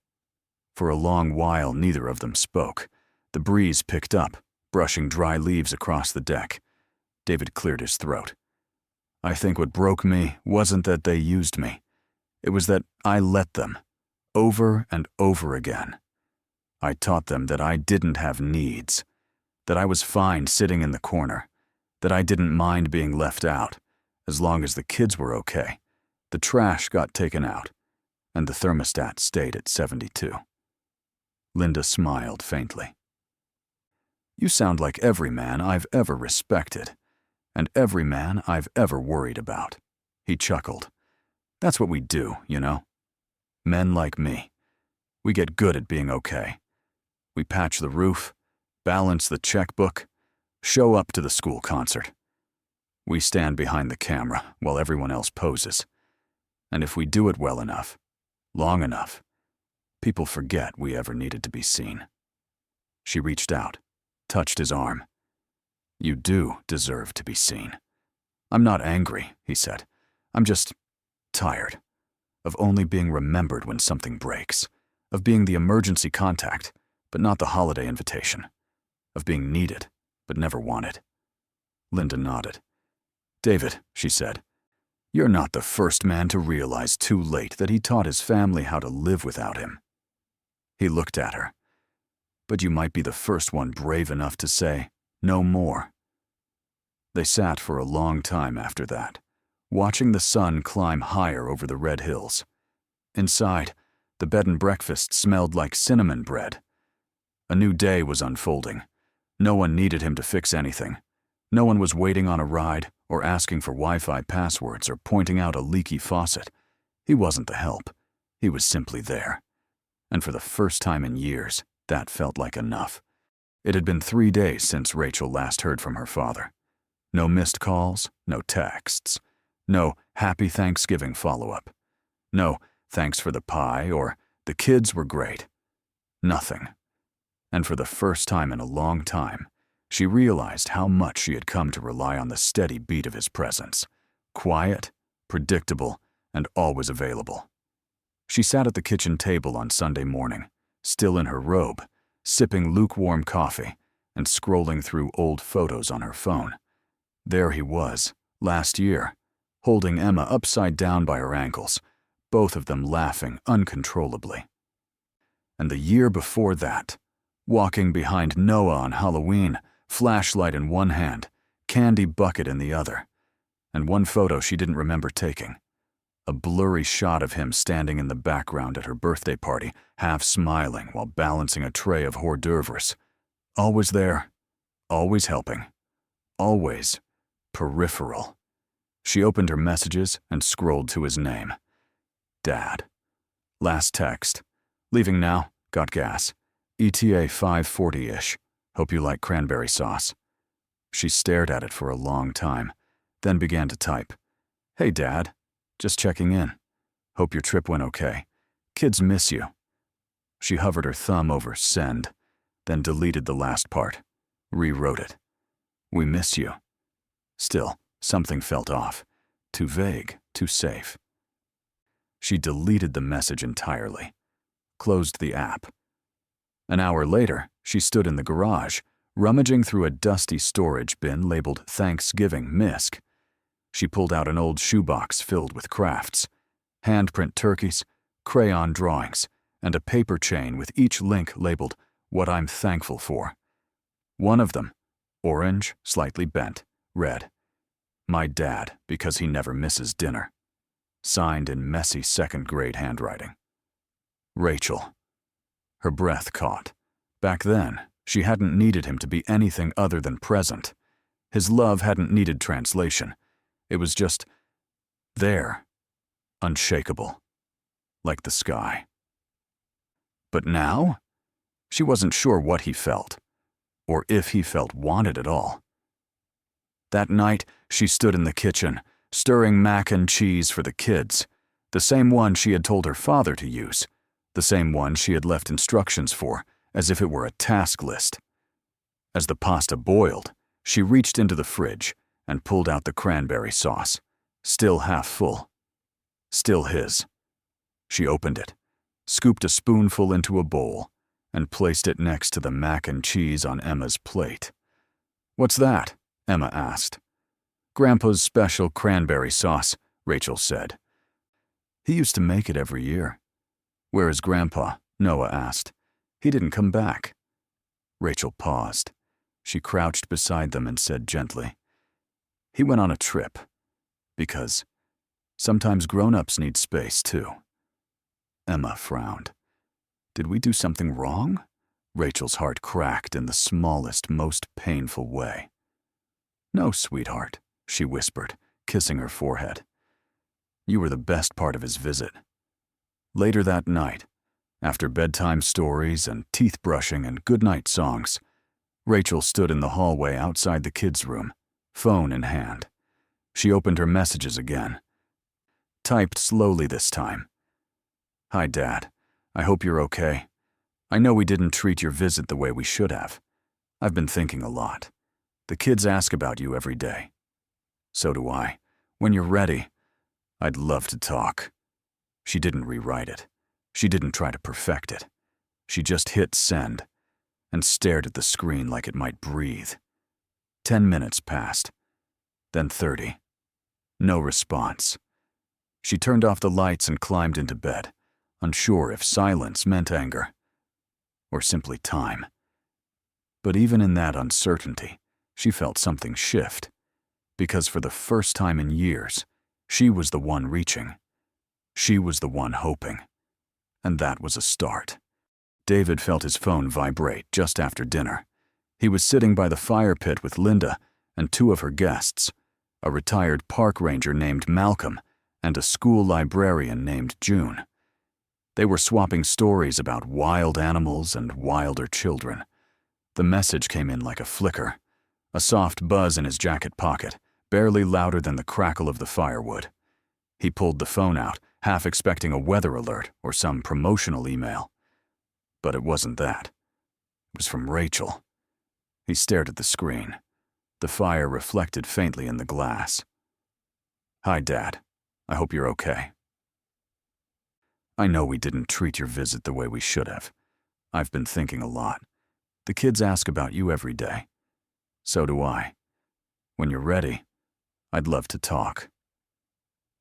[SPEAKER 1] For a long while, neither of them spoke. The breeze picked up, brushing dry leaves across the deck. David cleared his throat. "I think what broke me wasn't that they used me. It was that I let them, over and over again. I taught them that I didn't have needs, that I was fine sitting in the corner, that I didn't mind being left out, as long as the kids were okay. The trash got taken out, and the thermostat stayed at 72. Linda smiled faintly. "You sound like every man I've ever respected, and every man I've ever worried about." He chuckled. "That's what we do, you know." Men like me. We get good at being okay. We patch the roof, balance the checkbook, show up to the school concert. We stand behind the camera while everyone else poses. And if we do it well enough, long enough, people forget we ever needed to be seen. She reached out, touched his arm. You do deserve to be seen. I'm not angry, he said. I'm just tired of only being remembered when something breaks, of being the emergency contact, but not the holiday invitation, of being needed, but never wanted. Linda nodded. David, she said, you're not the first man to realize too late that he taught his family how to live without him. He looked at her. But you might be the first one brave enough to say, no more. They sat for a long time after that, watching the sun climb higher over the red hills. Inside, the bed and breakfast smelled like cinnamon bread. A new day was unfolding. No one needed him to fix anything. No one was waiting on a ride or asking for Wi-Fi passwords or pointing out a leaky faucet. He wasn't the help. He was simply there. And for the first time in years, that felt like enough. It had been 3 days since Rachel last heard from her father. No missed calls, no texts, no happy Thanksgiving follow-up, no thanks for the pie or the kids were great. Nothing. And for the first time in a long time, she realized how much she had come to rely on the steady beat of his presence. Quiet, predictable, and always available. She sat at the kitchen table on Sunday morning, still in her robe, sipping lukewarm coffee and scrolling through old photos on her phone. There he was, last year, holding Emma upside down by her ankles, both of them laughing uncontrollably. And the year before that, walking behind Noah on Halloween, flashlight in one hand, candy bucket in the other, and one photo she didn't remember taking. A blurry shot of him standing in the background at her birthday party, half smiling while balancing a tray of hors d'oeuvres. Always there, always helping, always peripheral. She opened her messages and scrolled to his name. Dad. Last text. Leaving now, got gas. ETA 5:40-ish. Hope you like cranberry sauce. She stared at it for a long time, then began to type. Hey, Dad. Just checking in. Hope your trip went okay. Kids miss you. She hovered her thumb over send, then deleted the last part, rewrote it. We miss you. Still, something felt off. Too vague, too safe. She deleted the message entirely, closed the app. An hour later, she stood in the garage, rummaging through a dusty storage bin labeled Thanksgiving Misc. She pulled out an old shoebox filled with crafts, handprint turkeys, crayon drawings, and a paper chain with each link labeled What I'm Thankful For. One of them, orange, slightly bent, read, My dad, because he never misses dinner. Signed in messy second-grade handwriting. Rachel. Her breath caught. Back then, she hadn't needed him to be anything other than present. His love hadn't needed translation. It was just there, unshakable, like the sky. But now, she wasn't sure what he felt, or if he felt wanted at all. That night, she stood in the kitchen, stirring mac and cheese for the kids, the same one she had told her father to use, the same one she had left instructions for, as if it were a task list. As the pasta boiled, she reached into the fridge and pulled out the cranberry sauce, still half full, still his. She opened it, scooped a spoonful into a bowl, and placed it next to the mac and cheese on Emma's plate. What's that? Emma asked. Grandpa's special cranberry sauce, Rachel said. He used to make it every year. Where is Grandpa? Noah asked. He didn't come back. Rachel paused. She crouched beside them and said gently, He went on a trip. Because sometimes grown-ups need space, too. Emma frowned. Did we do something wrong? Rachel's heart cracked in the smallest, most painful way. No, sweetheart, she whispered, kissing her forehead. You were the best part of his visit. Later that night, after bedtime stories and teeth brushing and goodnight songs, Rachel stood in the hallway outside the kids' room, phone in hand. She opened her messages again. Typed slowly this time. "Hi, Dad. I hope you're okay. I know we didn't treat your visit the way we should have. I've been thinking a lot. The kids ask about you every day. So do I. When you're ready, I'd love to talk." She didn't rewrite it. She didn't try to perfect it. She just hit send and stared at the screen like it might breathe. 10 minutes passed, then 30. No response. She turned off the lights and climbed into bed, unsure if silence meant anger or simply time. But even in that uncertainty, she felt something shift, because for the first time in years, she was the one reaching. She was the one hoping. And that was a start. David felt his phone vibrate just after dinner. He was sitting by the fire pit with Linda and two of her guests, a retired park ranger named Malcolm and a school librarian named June. They were swapping stories about wild animals and wilder children. The message came in like a flicker, a soft buzz in his jacket pocket, barely louder than the crackle of the firewood. He pulled the phone out, half expecting a weather alert or some promotional email. But it wasn't that. It was from Rachel. He stared at the screen. The fire reflected faintly in the glass. "Hi, Dad. I hope you're okay. I know we didn't treat your visit the way we should have. I've been thinking a lot. The kids ask about you every day. So do I. When you're ready, I'd love to talk."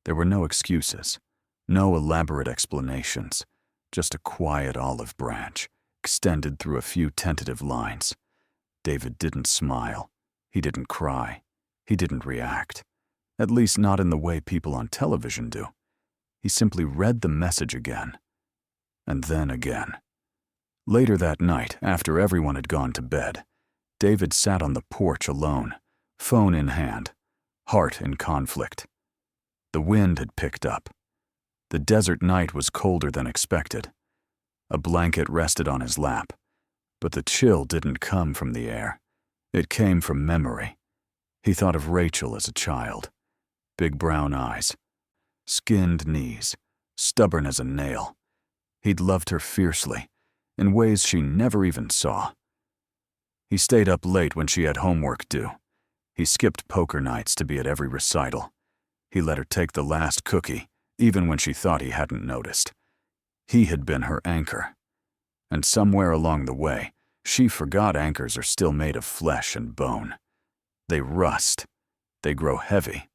[SPEAKER 1] There were no excuses, no elaborate explanations, just a quiet olive branch, extended through a few tentative lines. David didn't smile. He didn't cry. He didn't react. At least not in the way people on television do. He simply read the message again, and then again. Later that night, after everyone had gone to bed, David sat on the porch alone, phone in hand, heart in conflict. The wind had picked up. The desert night was colder than expected. A blanket rested on his lap, but the chill didn't come from the air. It came from memory. He thought of Rachel as a child. Big brown eyes, skinned knees, stubborn as a nail. He'd loved her fiercely, in ways she never even saw. He stayed up late when she had homework due. He skipped poker nights to be at every recital. He let her take the last cookie, even when she thought he hadn't noticed. He had been her anchor. And somewhere along the way, she forgot anchors are still made of flesh and bone. They rust. They grow heavy.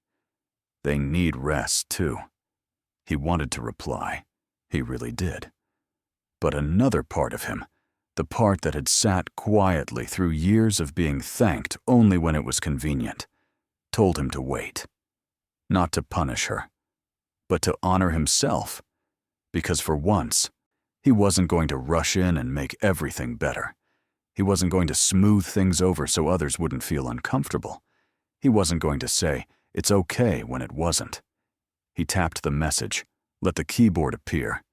[SPEAKER 1] They need rest, too. He wanted to reply. He really did. But another part of him, the part that had sat quietly through years of being thanked only when it was convenient, told him to wait. Not to punish her, but to honor himself. Because for once, he wasn't going to rush in and make everything better. He wasn't going to smooth things over so others wouldn't feel uncomfortable. He wasn't going to say, "It's okay," when it wasn't. He tapped the message, let the keyboard appear,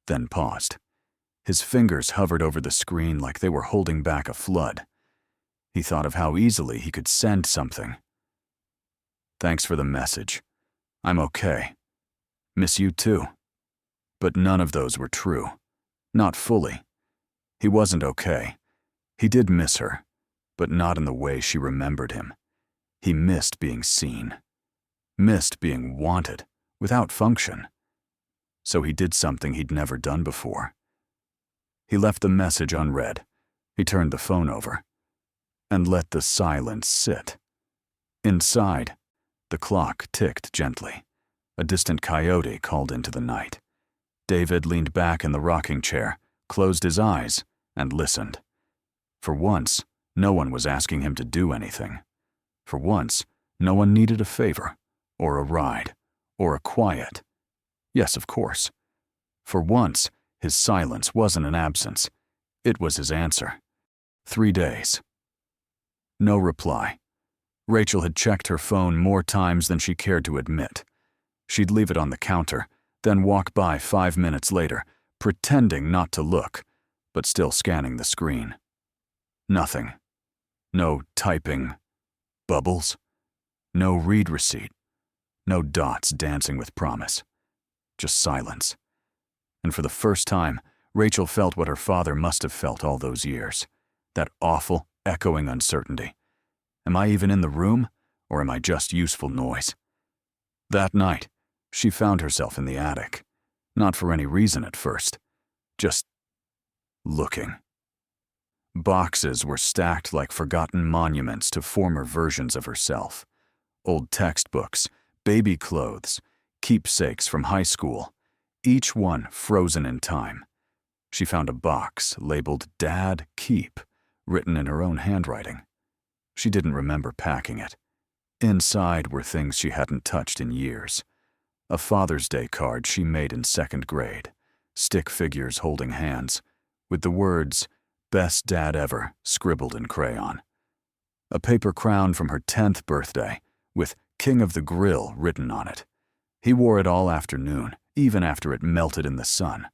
[SPEAKER 1] then paused. His fingers hovered over the screen like they were holding back a flood. He thought of how easily he could send something. "Thanks for the message. I'm okay. Miss you too." But none of those were true. Not fully. He wasn't okay. He did miss her, but not in the way she remembered him. He missed being seen. Missed being wanted, without function. So he did something he'd never done before. He left the message unread. He turned the phone over and let the silence sit. Inside, the clock ticked gently. A distant coyote called into the night. David leaned back in the rocking chair, closed his eyes, and listened. For once, no one was asking him to do anything. For once, no one needed a favor, or a ride, or a quiet. Yes, of course. For once, his silence wasn't an absence. It was his answer. 3 days. No reply. Rachel had checked her phone more times than she cared to admit. She'd leave it on the counter, then walk by 5 minutes later, pretending not to look, but still scanning the screen. Nothing. No typing bubbles. No read receipt. No dots dancing with promise. Just silence. And for the first time, Rachel felt what her father must have felt all those years. That awful, echoing uncertainty. Am I even in the room, or am I just useful noise? That night, she found herself in the attic. Not for any reason at first. Just looking. Boxes were stacked like forgotten monuments to former versions of herself. Old textbooks, baby clothes, keepsakes from high school, each one frozen in time. She found a box labeled Dad Keep, written in her own handwriting. She didn't remember packing it. Inside were things she hadn't touched in years. A Father's Day card she made in 2nd grade, stick figures holding hands, with the words, "Best Dad Ever," scribbled in crayon. A paper crown from her 10th birthday, with King of the Grill written on it. He wore it all afternoon, even after it melted in the sun.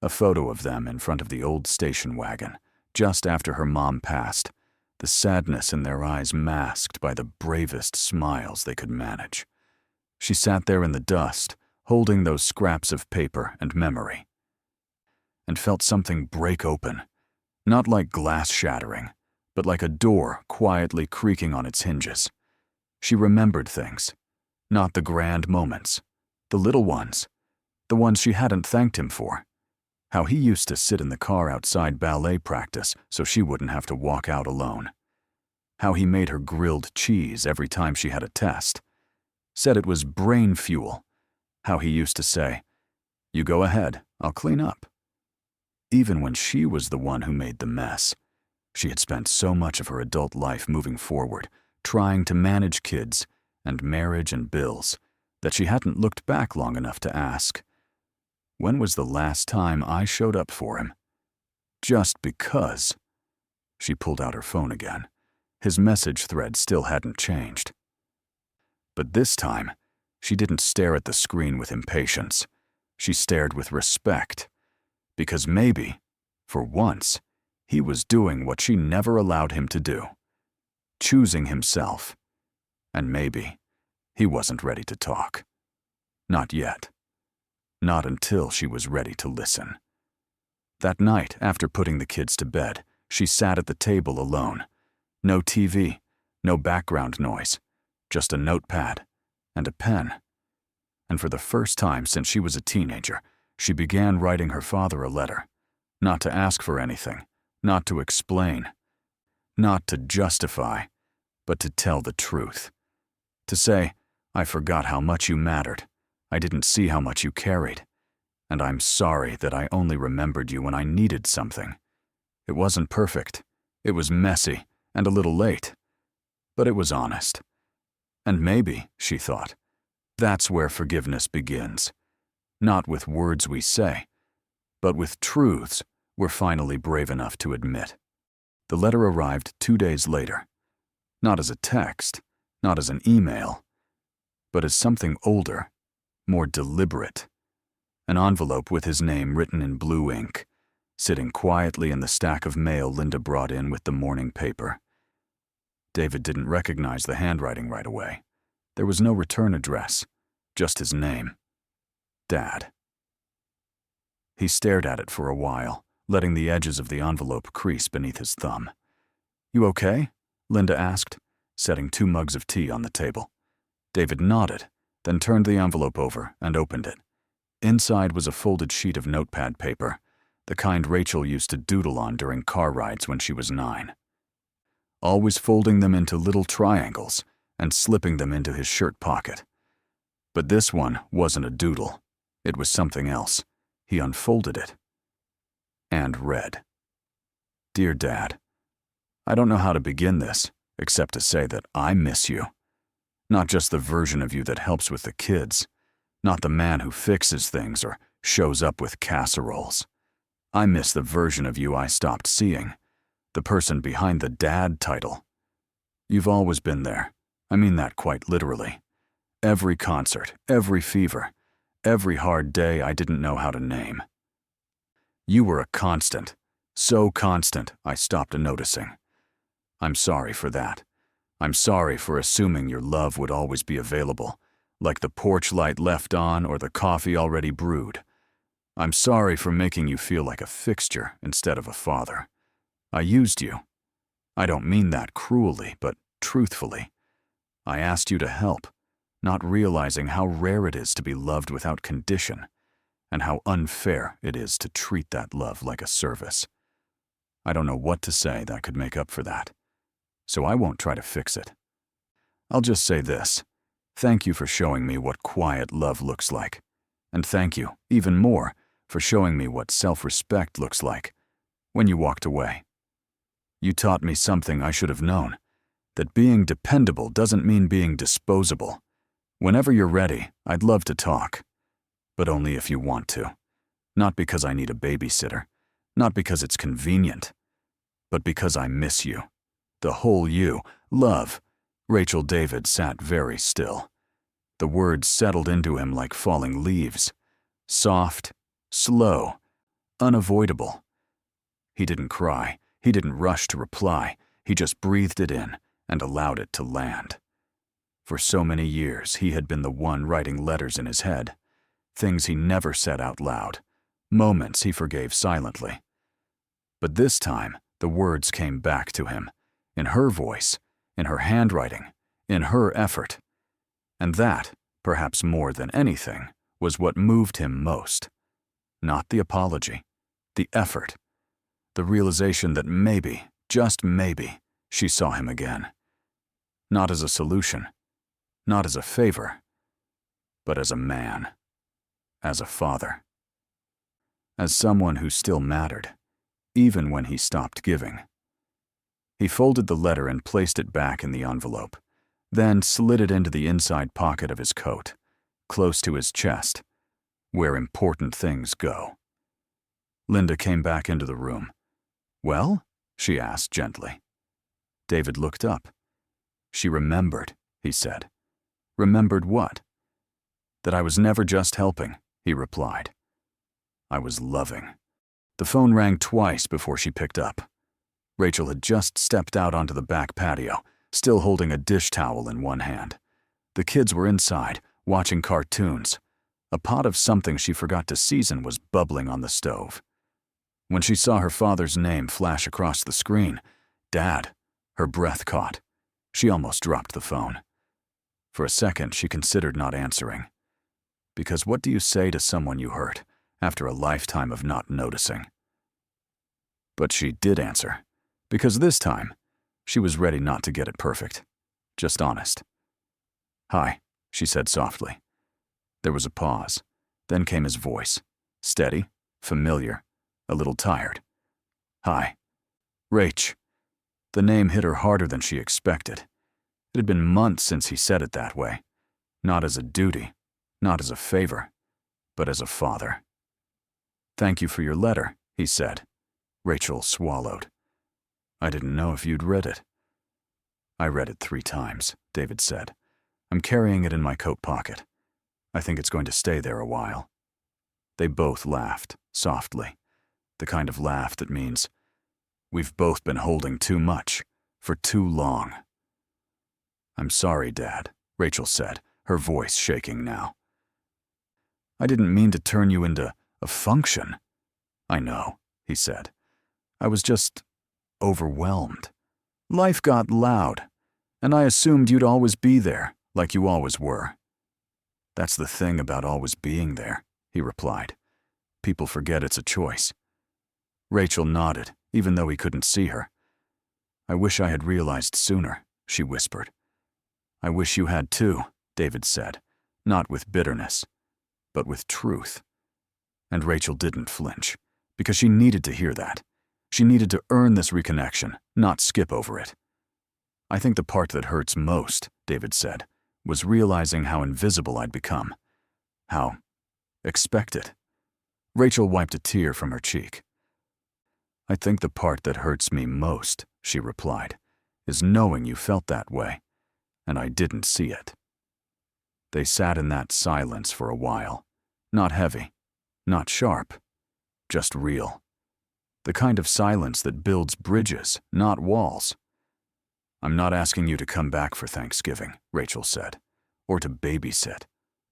[SPEAKER 1] A photo of them in front of the old station wagon, just after her mom passed, the sadness in their eyes masked by the bravest smiles they could manage. She sat there in the dust, holding those scraps of paper and memory, and felt something break open, not like glass shattering, but like a door quietly creaking on its hinges. She remembered things, not the grand moments, the little ones, the ones she hadn't thanked him for. How he used to sit in the car outside ballet practice so she wouldn't have to walk out alone. How he made her grilled cheese every time she had a test. Said it was brain fuel. How he used to say, "You go ahead, I'll clean up." Even when she was the one who made the mess. She had spent so much of her adult life moving forward, trying to manage kids and marriage and bills, that she hadn't looked back long enough to ask, when was the last time I showed up for him? Just because. She pulled out her phone again. His message thread still hadn't changed. But this time, she didn't stare at the screen with impatience. She stared with respect. Because maybe, for once, he was doing what she never allowed him to do. Choosing himself. And maybe, he wasn't ready to talk. Not yet. Not until she was ready to listen. That night, after putting the kids to bed, she sat at the table alone. No TV, no background noise, just a notepad and a pen. And for the first time since she was a teenager, she began writing her father a letter. Not to ask for anything, not to explain, not to justify, but to tell the truth. To say, "I forgot how much you mattered. I didn't see how much you carried. And I'm sorry that I only remembered you when I needed something. It wasn't perfect. It was messy and a little late. But it was honest. And maybe," she thought, "that's where forgiveness begins. Not with words we say, but with truths we're finally brave enough to admit." The letter arrived 2 days later. Not as a text, not as an email, but as something older, more deliberate. An envelope with his name written in blue ink, sitting quietly in the stack of mail Linda brought in with the morning paper. David didn't recognize the handwriting right away. There was no return address, just his name. Dad. He stared at it for a while, letting the edges of the envelope crease beneath his thumb. "You okay?" Linda asked, setting 2 mugs of tea on the table. David nodded, then turned the envelope over and opened it. Inside was a folded sheet of notepad paper, the kind Rachel used to doodle on during car rides when she was 9. Always folding them into little triangles and slipping them into his shirt pocket. But this one wasn't a doodle. It was something else. He unfolded it and read, "Dear Dad, I don't know how to begin this, except to say that I miss you. Not just the version of you that helps with the kids, not the man who fixes things or shows up with casseroles. I miss the version of you I stopped seeing, the person behind the dad title. You've always been there. I mean that quite literally. Every concert, every fever, every hard day I didn't know how to name. You were a constant, so constant I stopped noticing. I'm sorry for that. I'm sorry for assuming your love would always be available, like the porch light left on or the coffee already brewed. I'm sorry for making you feel like a fixture instead of a father. I used you. I don't mean that cruelly, but truthfully. I asked you to help, not realizing how rare it is to be loved without condition, and how unfair it is to treat that love like a service. I don't know what to say that could make up for that, so I won't try to fix it. I'll just say this. Thank you for showing me what quiet love looks like, and thank you, even more, for showing me what self-respect looks like when you walked away. You taught me something I should have known, that being dependable doesn't mean being disposable. Whenever you're ready, I'd love to talk, but only if you want to. Not because I need a babysitter, not because it's convenient, but because I miss you. The whole you, love. Rachel David sat very still. The words settled into him like falling leaves. Soft, slow, unavoidable. He didn't cry. He didn't rush to reply. He just breathed it in and allowed it to land. For so many years, he had been the one writing letters in his head. Things he never said out loud. Moments he forgave silently. But this time, the words came back to him. In her voice, in her handwriting, in her effort. And that, perhaps more than anything, was what moved him most. Not the apology, the effort. The realization that maybe, just maybe, she saw him again. Not as a solution, not as a favor, but as a man, as a father. As someone who still mattered, even when he stopped giving. He folded the letter and placed it back in the envelope, then slid it into the inside pocket of his coat, close to his chest, where important things go. Linda came back into the room. "Well?" she asked gently. David looked up. "She remembered," he said. "Remembered what?" "That I was never just helping," he replied. "I was loving." The phone rang twice before she picked up. Rachel had just stepped out onto the back patio, still holding a dish towel in one hand. The kids were inside, watching cartoons. A pot of something she forgot to season was bubbling on the stove. When she saw her father's name flash across the screen, Dad, her breath caught. She almost dropped the phone. For a second, she considered not answering. Because what do you say to someone you hurt after a lifetime of not noticing? But she did answer, because this time, she was ready not to get it perfect, just honest. "Hi," she said softly. There was a pause. Then came his voice, steady, familiar, a little tired. "Hi. Rach." The name hit her harder than she expected. It had been months since he said it that way. Not as a duty, not as a favor, but as a father. "Thank you for your letter," he said. Rachel swallowed. "I didn't know if you'd read it." "I read it 3 times, David said. "I'm carrying it in my coat pocket. I think it's going to stay there a while." They both laughed, softly. The kind of laugh that means, we've both been holding too much, for too long. "I'm sorry, Dad," Rachel said, her voice shaking now. "I didn't mean to turn you into a function." "I know," he said. "I was just overwhelmed. Life got loud, and I assumed you'd always be there, like you always were." "That's the thing about always being there," he replied. "People forget it's a choice." Rachel nodded, even though he couldn't see her. "I wish I had realized sooner," she whispered. "I wish you had too," David said, not with bitterness, but with truth. And Rachel didn't flinch, because she needed to hear that. She needed to earn this reconnection, not skip over it. "I think the part that hurts most," David said, "was realizing how invisible I'd become. How expected." Rachel wiped a tear from her cheek. "I think the part that hurts me most," she replied, "is knowing you felt that way, and I didn't see it." They sat in that silence for a while, Not heavy, not sharp, just real. The kind of silence that builds bridges, not walls. "I'm not asking you to come back for Thanksgiving," Rachel said, "or to babysit,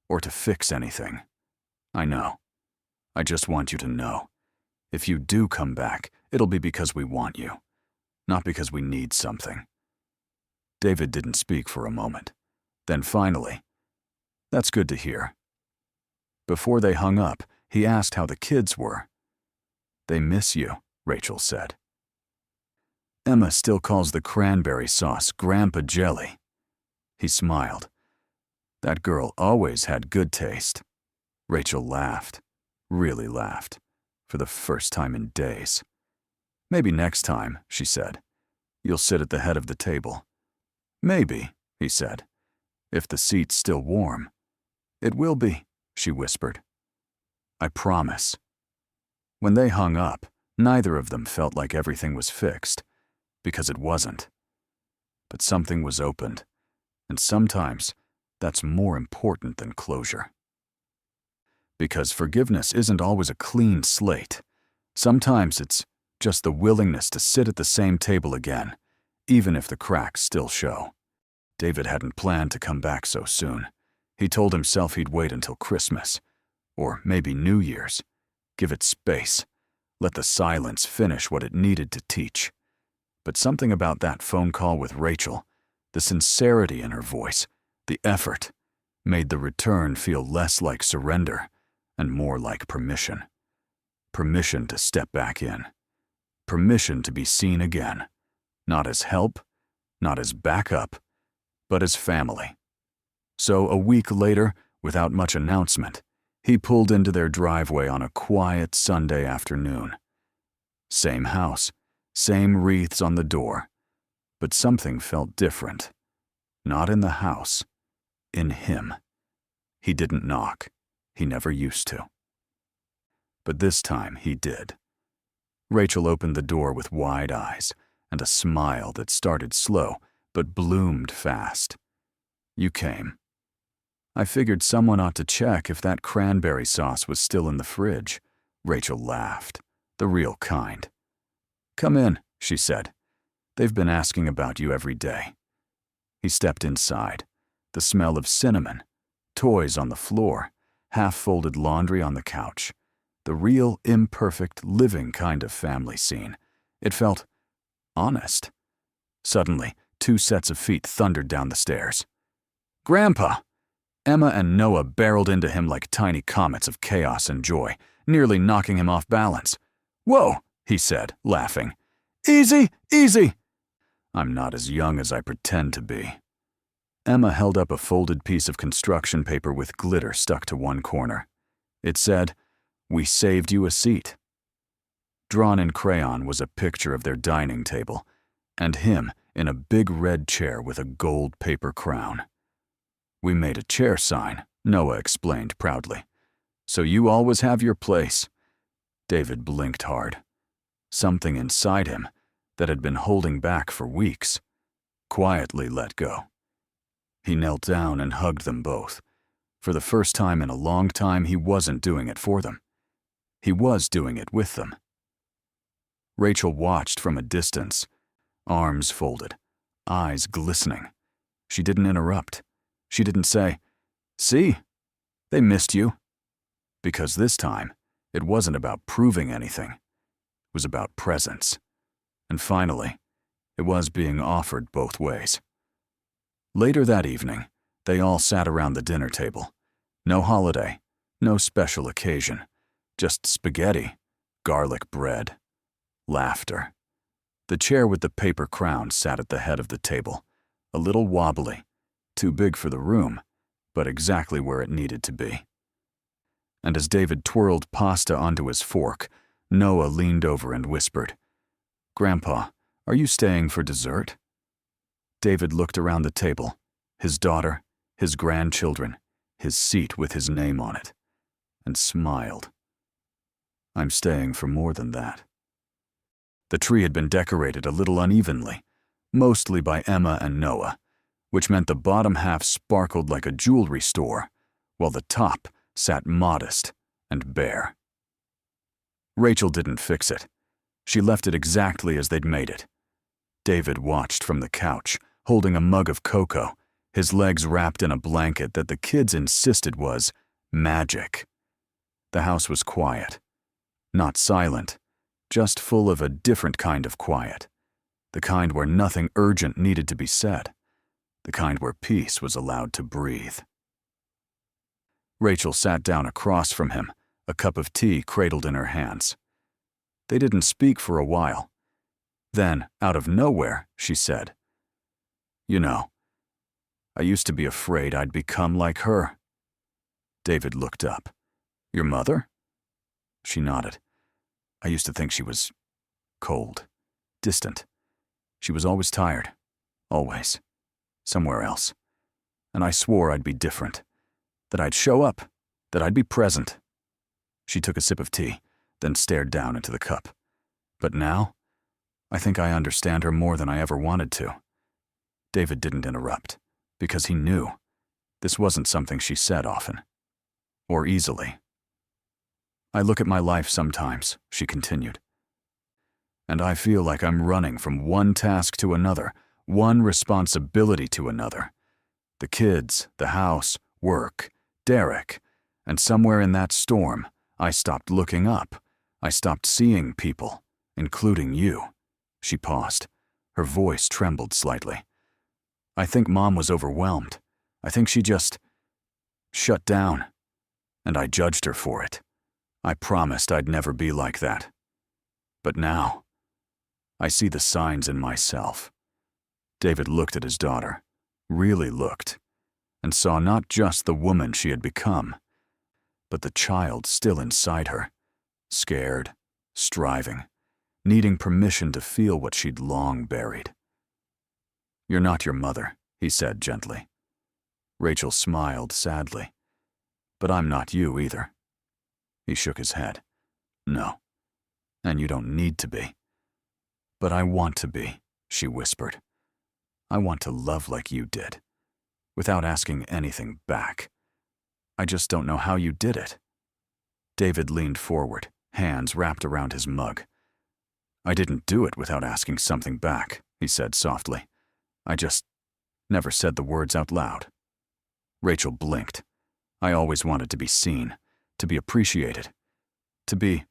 [SPEAKER 1] or to fix anything. I know. I just want you to know. If you do come back, it'll be because we want you, not because we need something." David didn't speak for a moment. Then finally, "That's good to hear." Before they hung up, he asked how the kids were. "They miss you," Rachel said. "Emma still calls the cranberry sauce Grandpa Jelly." He smiled. "That girl always had good taste." Rachel laughed, really laughed, for the first time in days. "Maybe next time," she said, "you'll sit at the head of the table." "Maybe," he said, "if the seat's still warm." "It will be," she whispered. "I promise." When they hung up, neither of them felt like everything was fixed, because it wasn't. But something was opened, and sometimes that's more important than closure. Because forgiveness isn't always a clean slate. Sometimes it's just the willingness to sit at the same table again, even if the cracks still show. David hadn't planned to come back so soon. He told himself he'd wait until Christmas, or maybe New Year's. Give it space. Let the silence finish what it needed to teach. But something about that phone call with Rachel, the sincerity in her voice, the effort, made the return feel less like surrender and more like permission. Permission to step back in. Permission to be seen again. Not as help, not as backup, but as family. So a week later, without much announcement, he pulled into their driveway on a quiet Sunday afternoon. Same house, same wreaths on the door, but something felt different. Not in the house, in him. He didn't knock. He never used to. But this time he did. Rachel opened the door with wide eyes and a smile that started slow but bloomed fast. "You came. I figured someone ought to check if that cranberry sauce was still in the fridge." Rachel laughed, the real kind. "Come in," she said. "They've been asking about you every day." He stepped inside. The smell of cinnamon, toys on the floor, half-folded laundry on the couch. The real, imperfect, living kind of family scene. It felt honest. Suddenly, 2 sets of feet thundered down the stairs. "Grandpa!" Emma and Noah barreled into him like tiny comets of chaos and joy, nearly knocking him off balance. "Whoa," he said, laughing. "Easy, easy." "I'm not as young as I pretend to be." Emma held up a folded piece of construction paper with glitter stuck to one corner. It said, "We saved you a seat." Drawn in crayon was a picture of their dining table, and him in a big red chair with a gold paper crown. "We made a chair sign," Noah explained proudly. "So you always have your place." David blinked hard. Something inside him that had been holding back for weeks quietly let go. He knelt down and hugged them both. For the first time in a long time, he wasn't doing it for them. He was doing it with them. Rachel watched from a distance, arms folded, eyes glistening. She didn't interrupt. She didn't say, "See, they missed you." Because this time, it wasn't about proving anything. It was about presence. And finally, it was being offered both ways. Later that evening, they all sat around the dinner table. No holiday, no special occasion, just spaghetti, garlic bread, laughter. The chair with the paper crown sat at the head of the table, a little wobbly, too big for the room, but exactly where it needed to be. And as David twirled pasta onto his fork, Noah leaned over and whispered, "Grandpa, are you staying for dessert?" David looked around the table, his daughter, his grandchildren, his seat with his name on it, and smiled. "I'm staying for more than that." The tree had been decorated a little unevenly, mostly by Emma and Noah, which meant the bottom half sparkled like a jewelry store, while the top sat modest and bare. Rachel didn't fix it. She left it exactly as they'd made it. David watched from the couch, holding a mug of cocoa, his legs wrapped in a blanket that the kids insisted was magic. The house was quiet. Not silent, just full of a different kind of quiet. The kind where nothing urgent needed to be said. The kind where peace was allowed to breathe. Rachel sat down across from him, a cup of tea cradled in her hands. They didn't speak for a while. Then, out of nowhere, she said, "You know, I used to be afraid I'd become like her." David looked up. "Your mother?" She nodded. "I used to think she was cold, distant. She was always tired. Always. Somewhere else. And I swore I'd be different. That I'd show up. That I'd be present." She took a sip of tea, then stared down into the cup. "But now, I think I understand her more than I ever wanted to." David didn't interrupt, because he knew this wasn't something she said often. Or easily. "I look at my life sometimes," she continued, "and I feel like I'm running from one task to another, one responsibility to another. The kids, the house, work, Derek, and somewhere in that storm, I stopped looking up. I stopped seeing people, including you." She paused. Her voice trembled slightly. "I think Mom was overwhelmed. I think she just shut down. And I judged her for it. I promised I'd never be like that. But now, I see the signs in myself." David looked at his daughter, really looked, and saw not just the woman she had become, but the child still inside her, scared, striving, needing permission to feel what she'd long buried. "You're not your mother," he said gently. Rachel smiled sadly. "But I'm not you either." He shook his head. "No, and you don't need to be." "But I want to be," she whispered. "I want to love like you did, without asking anything back. I just don't know how you did it." David leaned forward, hands wrapped around his mug. "I didn't do it without asking something back," he said softly. "I just never said the words out loud." Rachel blinked. "I always wanted to be seen, to be appreciated, to be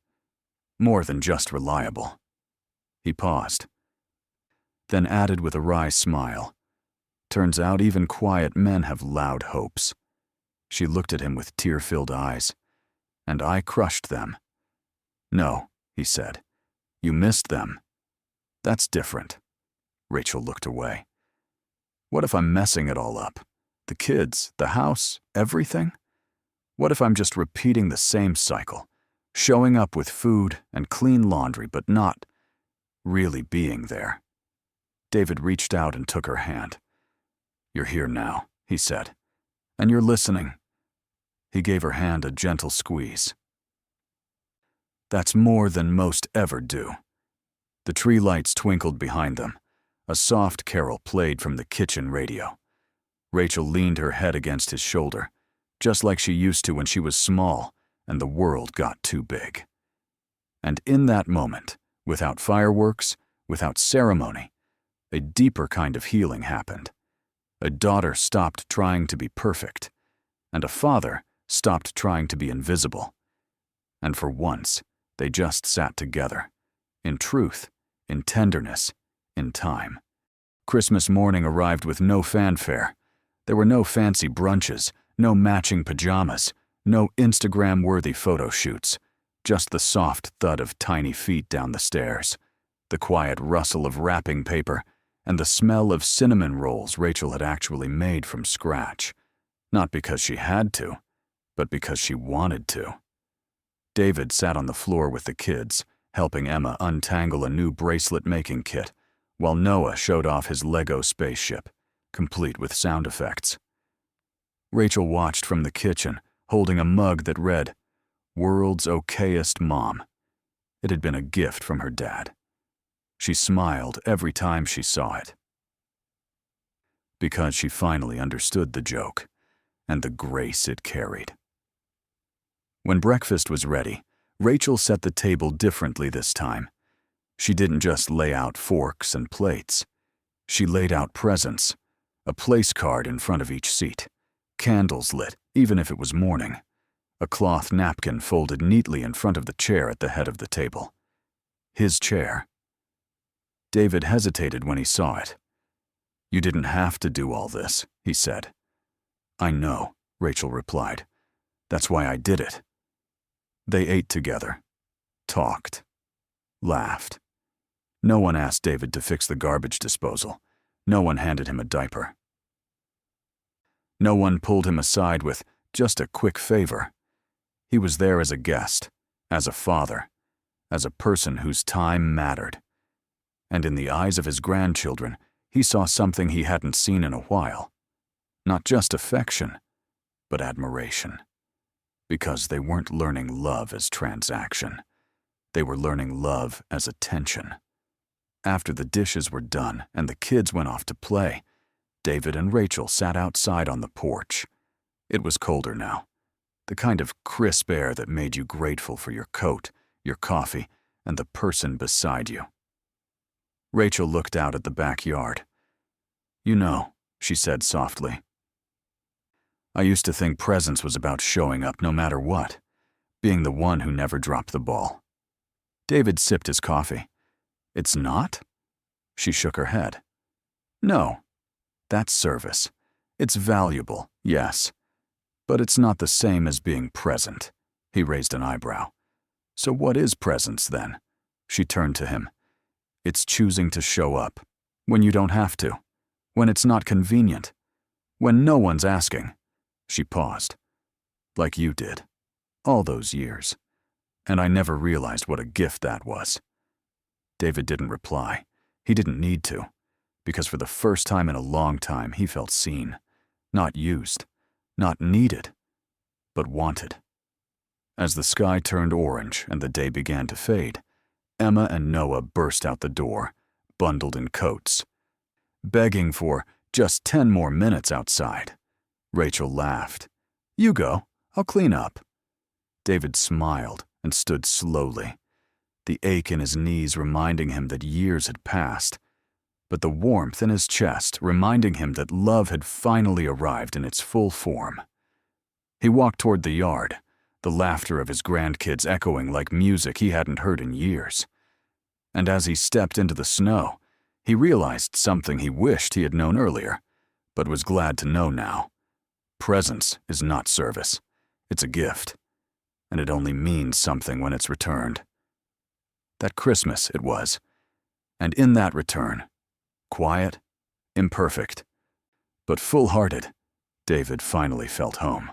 [SPEAKER 1] more than just reliable." He paused, then added with a wry smile, "Turns out even quiet men have loud hopes." She looked at him with tear-filled eyes. "And I crushed them." "No," he said. "You missed them. That's different." Rachel looked away. "What if I'm messing it all up? The kids, the house, everything? What if I'm just repeating the same cycle, showing up with food and clean laundry, but not really being there?" David reached out and took her hand. "You're here now," he said, "and you're listening." He gave her hand a gentle squeeze. "That's more than most ever do." The tree lights twinkled behind them. A soft carol played from the kitchen radio. Rachel leaned her head against his shoulder, just like she used to when she was small and the world got too big. And in that moment, without fireworks, without ceremony, a deeper kind of healing happened. A daughter stopped trying to be perfect, and a father stopped trying to be invisible. And for once, they just sat together, in truth, in tenderness, in time. Christmas morning arrived with no fanfare. There were no fancy brunches, no matching pajamas, no Instagram-worthy photo shoots, just the soft thud of tiny feet down the stairs, the quiet rustle of wrapping paper, and the smell of cinnamon rolls Rachel had actually made from scratch. Not because she had to, but because she wanted to. David sat on the floor with the kids, helping Emma untangle a new bracelet-making kit, while Noah showed off his Lego spaceship, complete with sound effects. Rachel watched from the kitchen, holding a mug that read, "World's Okayest Mom." It had been a gift from her dad. She smiled every time she saw it. Because she finally understood the joke and the grace it carried. When breakfast was ready, Rachel set the table differently this time. She didn't just lay out forks and plates. She laid out presents, a place card in front of each seat, candles lit, even if it was morning, a cloth napkin folded neatly in front of the chair at the head of the table. His chair. David hesitated when he saw it. "You didn't have to do all this," he said. "I know," Rachel replied. "That's why I did it." They ate together, talked, laughed. No one asked David to fix the garbage disposal. No one handed him a diaper. No one pulled him aside with just a quick favor. He was there as a guest, as a father, as a person whose time mattered. And in the eyes of his grandchildren, he saw something he hadn't seen in a while. Not just affection, but admiration. Because they weren't learning love as transaction. They were learning love as attention. After the dishes were done and the kids went off to play, David and Rachel sat outside on the porch. It was colder now, the kind of crisp air that made you grateful for your coat, your coffee, and the person beside you. Rachel looked out at the backyard. "You know," she said softly, "I used to think presents was about showing up no matter what, being the one who never dropped the ball." David sipped his coffee. "It's not?" She shook her head. "No. That's service. It's valuable, yes. But it's not the same as being present." He raised an eyebrow. "So what is presence then?" She turned to him. "It's choosing to show up, when you don't have to, when it's not convenient, when no one's asking." She paused. "Like you did, all those years. And I never realized what a gift that was." David didn't reply. He didn't need to, because for the first time in a long time he felt seen, not used, not needed, but wanted. As the sky turned orange and the day began to fade, Emma and Noah burst out the door, bundled in coats, begging for just 10 more minutes outside. Rachel laughed. "You go, I'll clean up." David smiled and stood slowly, the ache in his knees reminding him that years had passed, but the warmth in his chest reminding him that love had finally arrived in its full form. He walked toward the yard, the laughter of his grandkids echoing like music he hadn't heard in years. And as he stepped into the snow, he realized something he wished he had known earlier, but was glad to know now. Presence is not service. It's a gift, and it only means something when it's returned. That Christmas it was, and in that return, quiet, imperfect, but full-hearted, David finally felt home.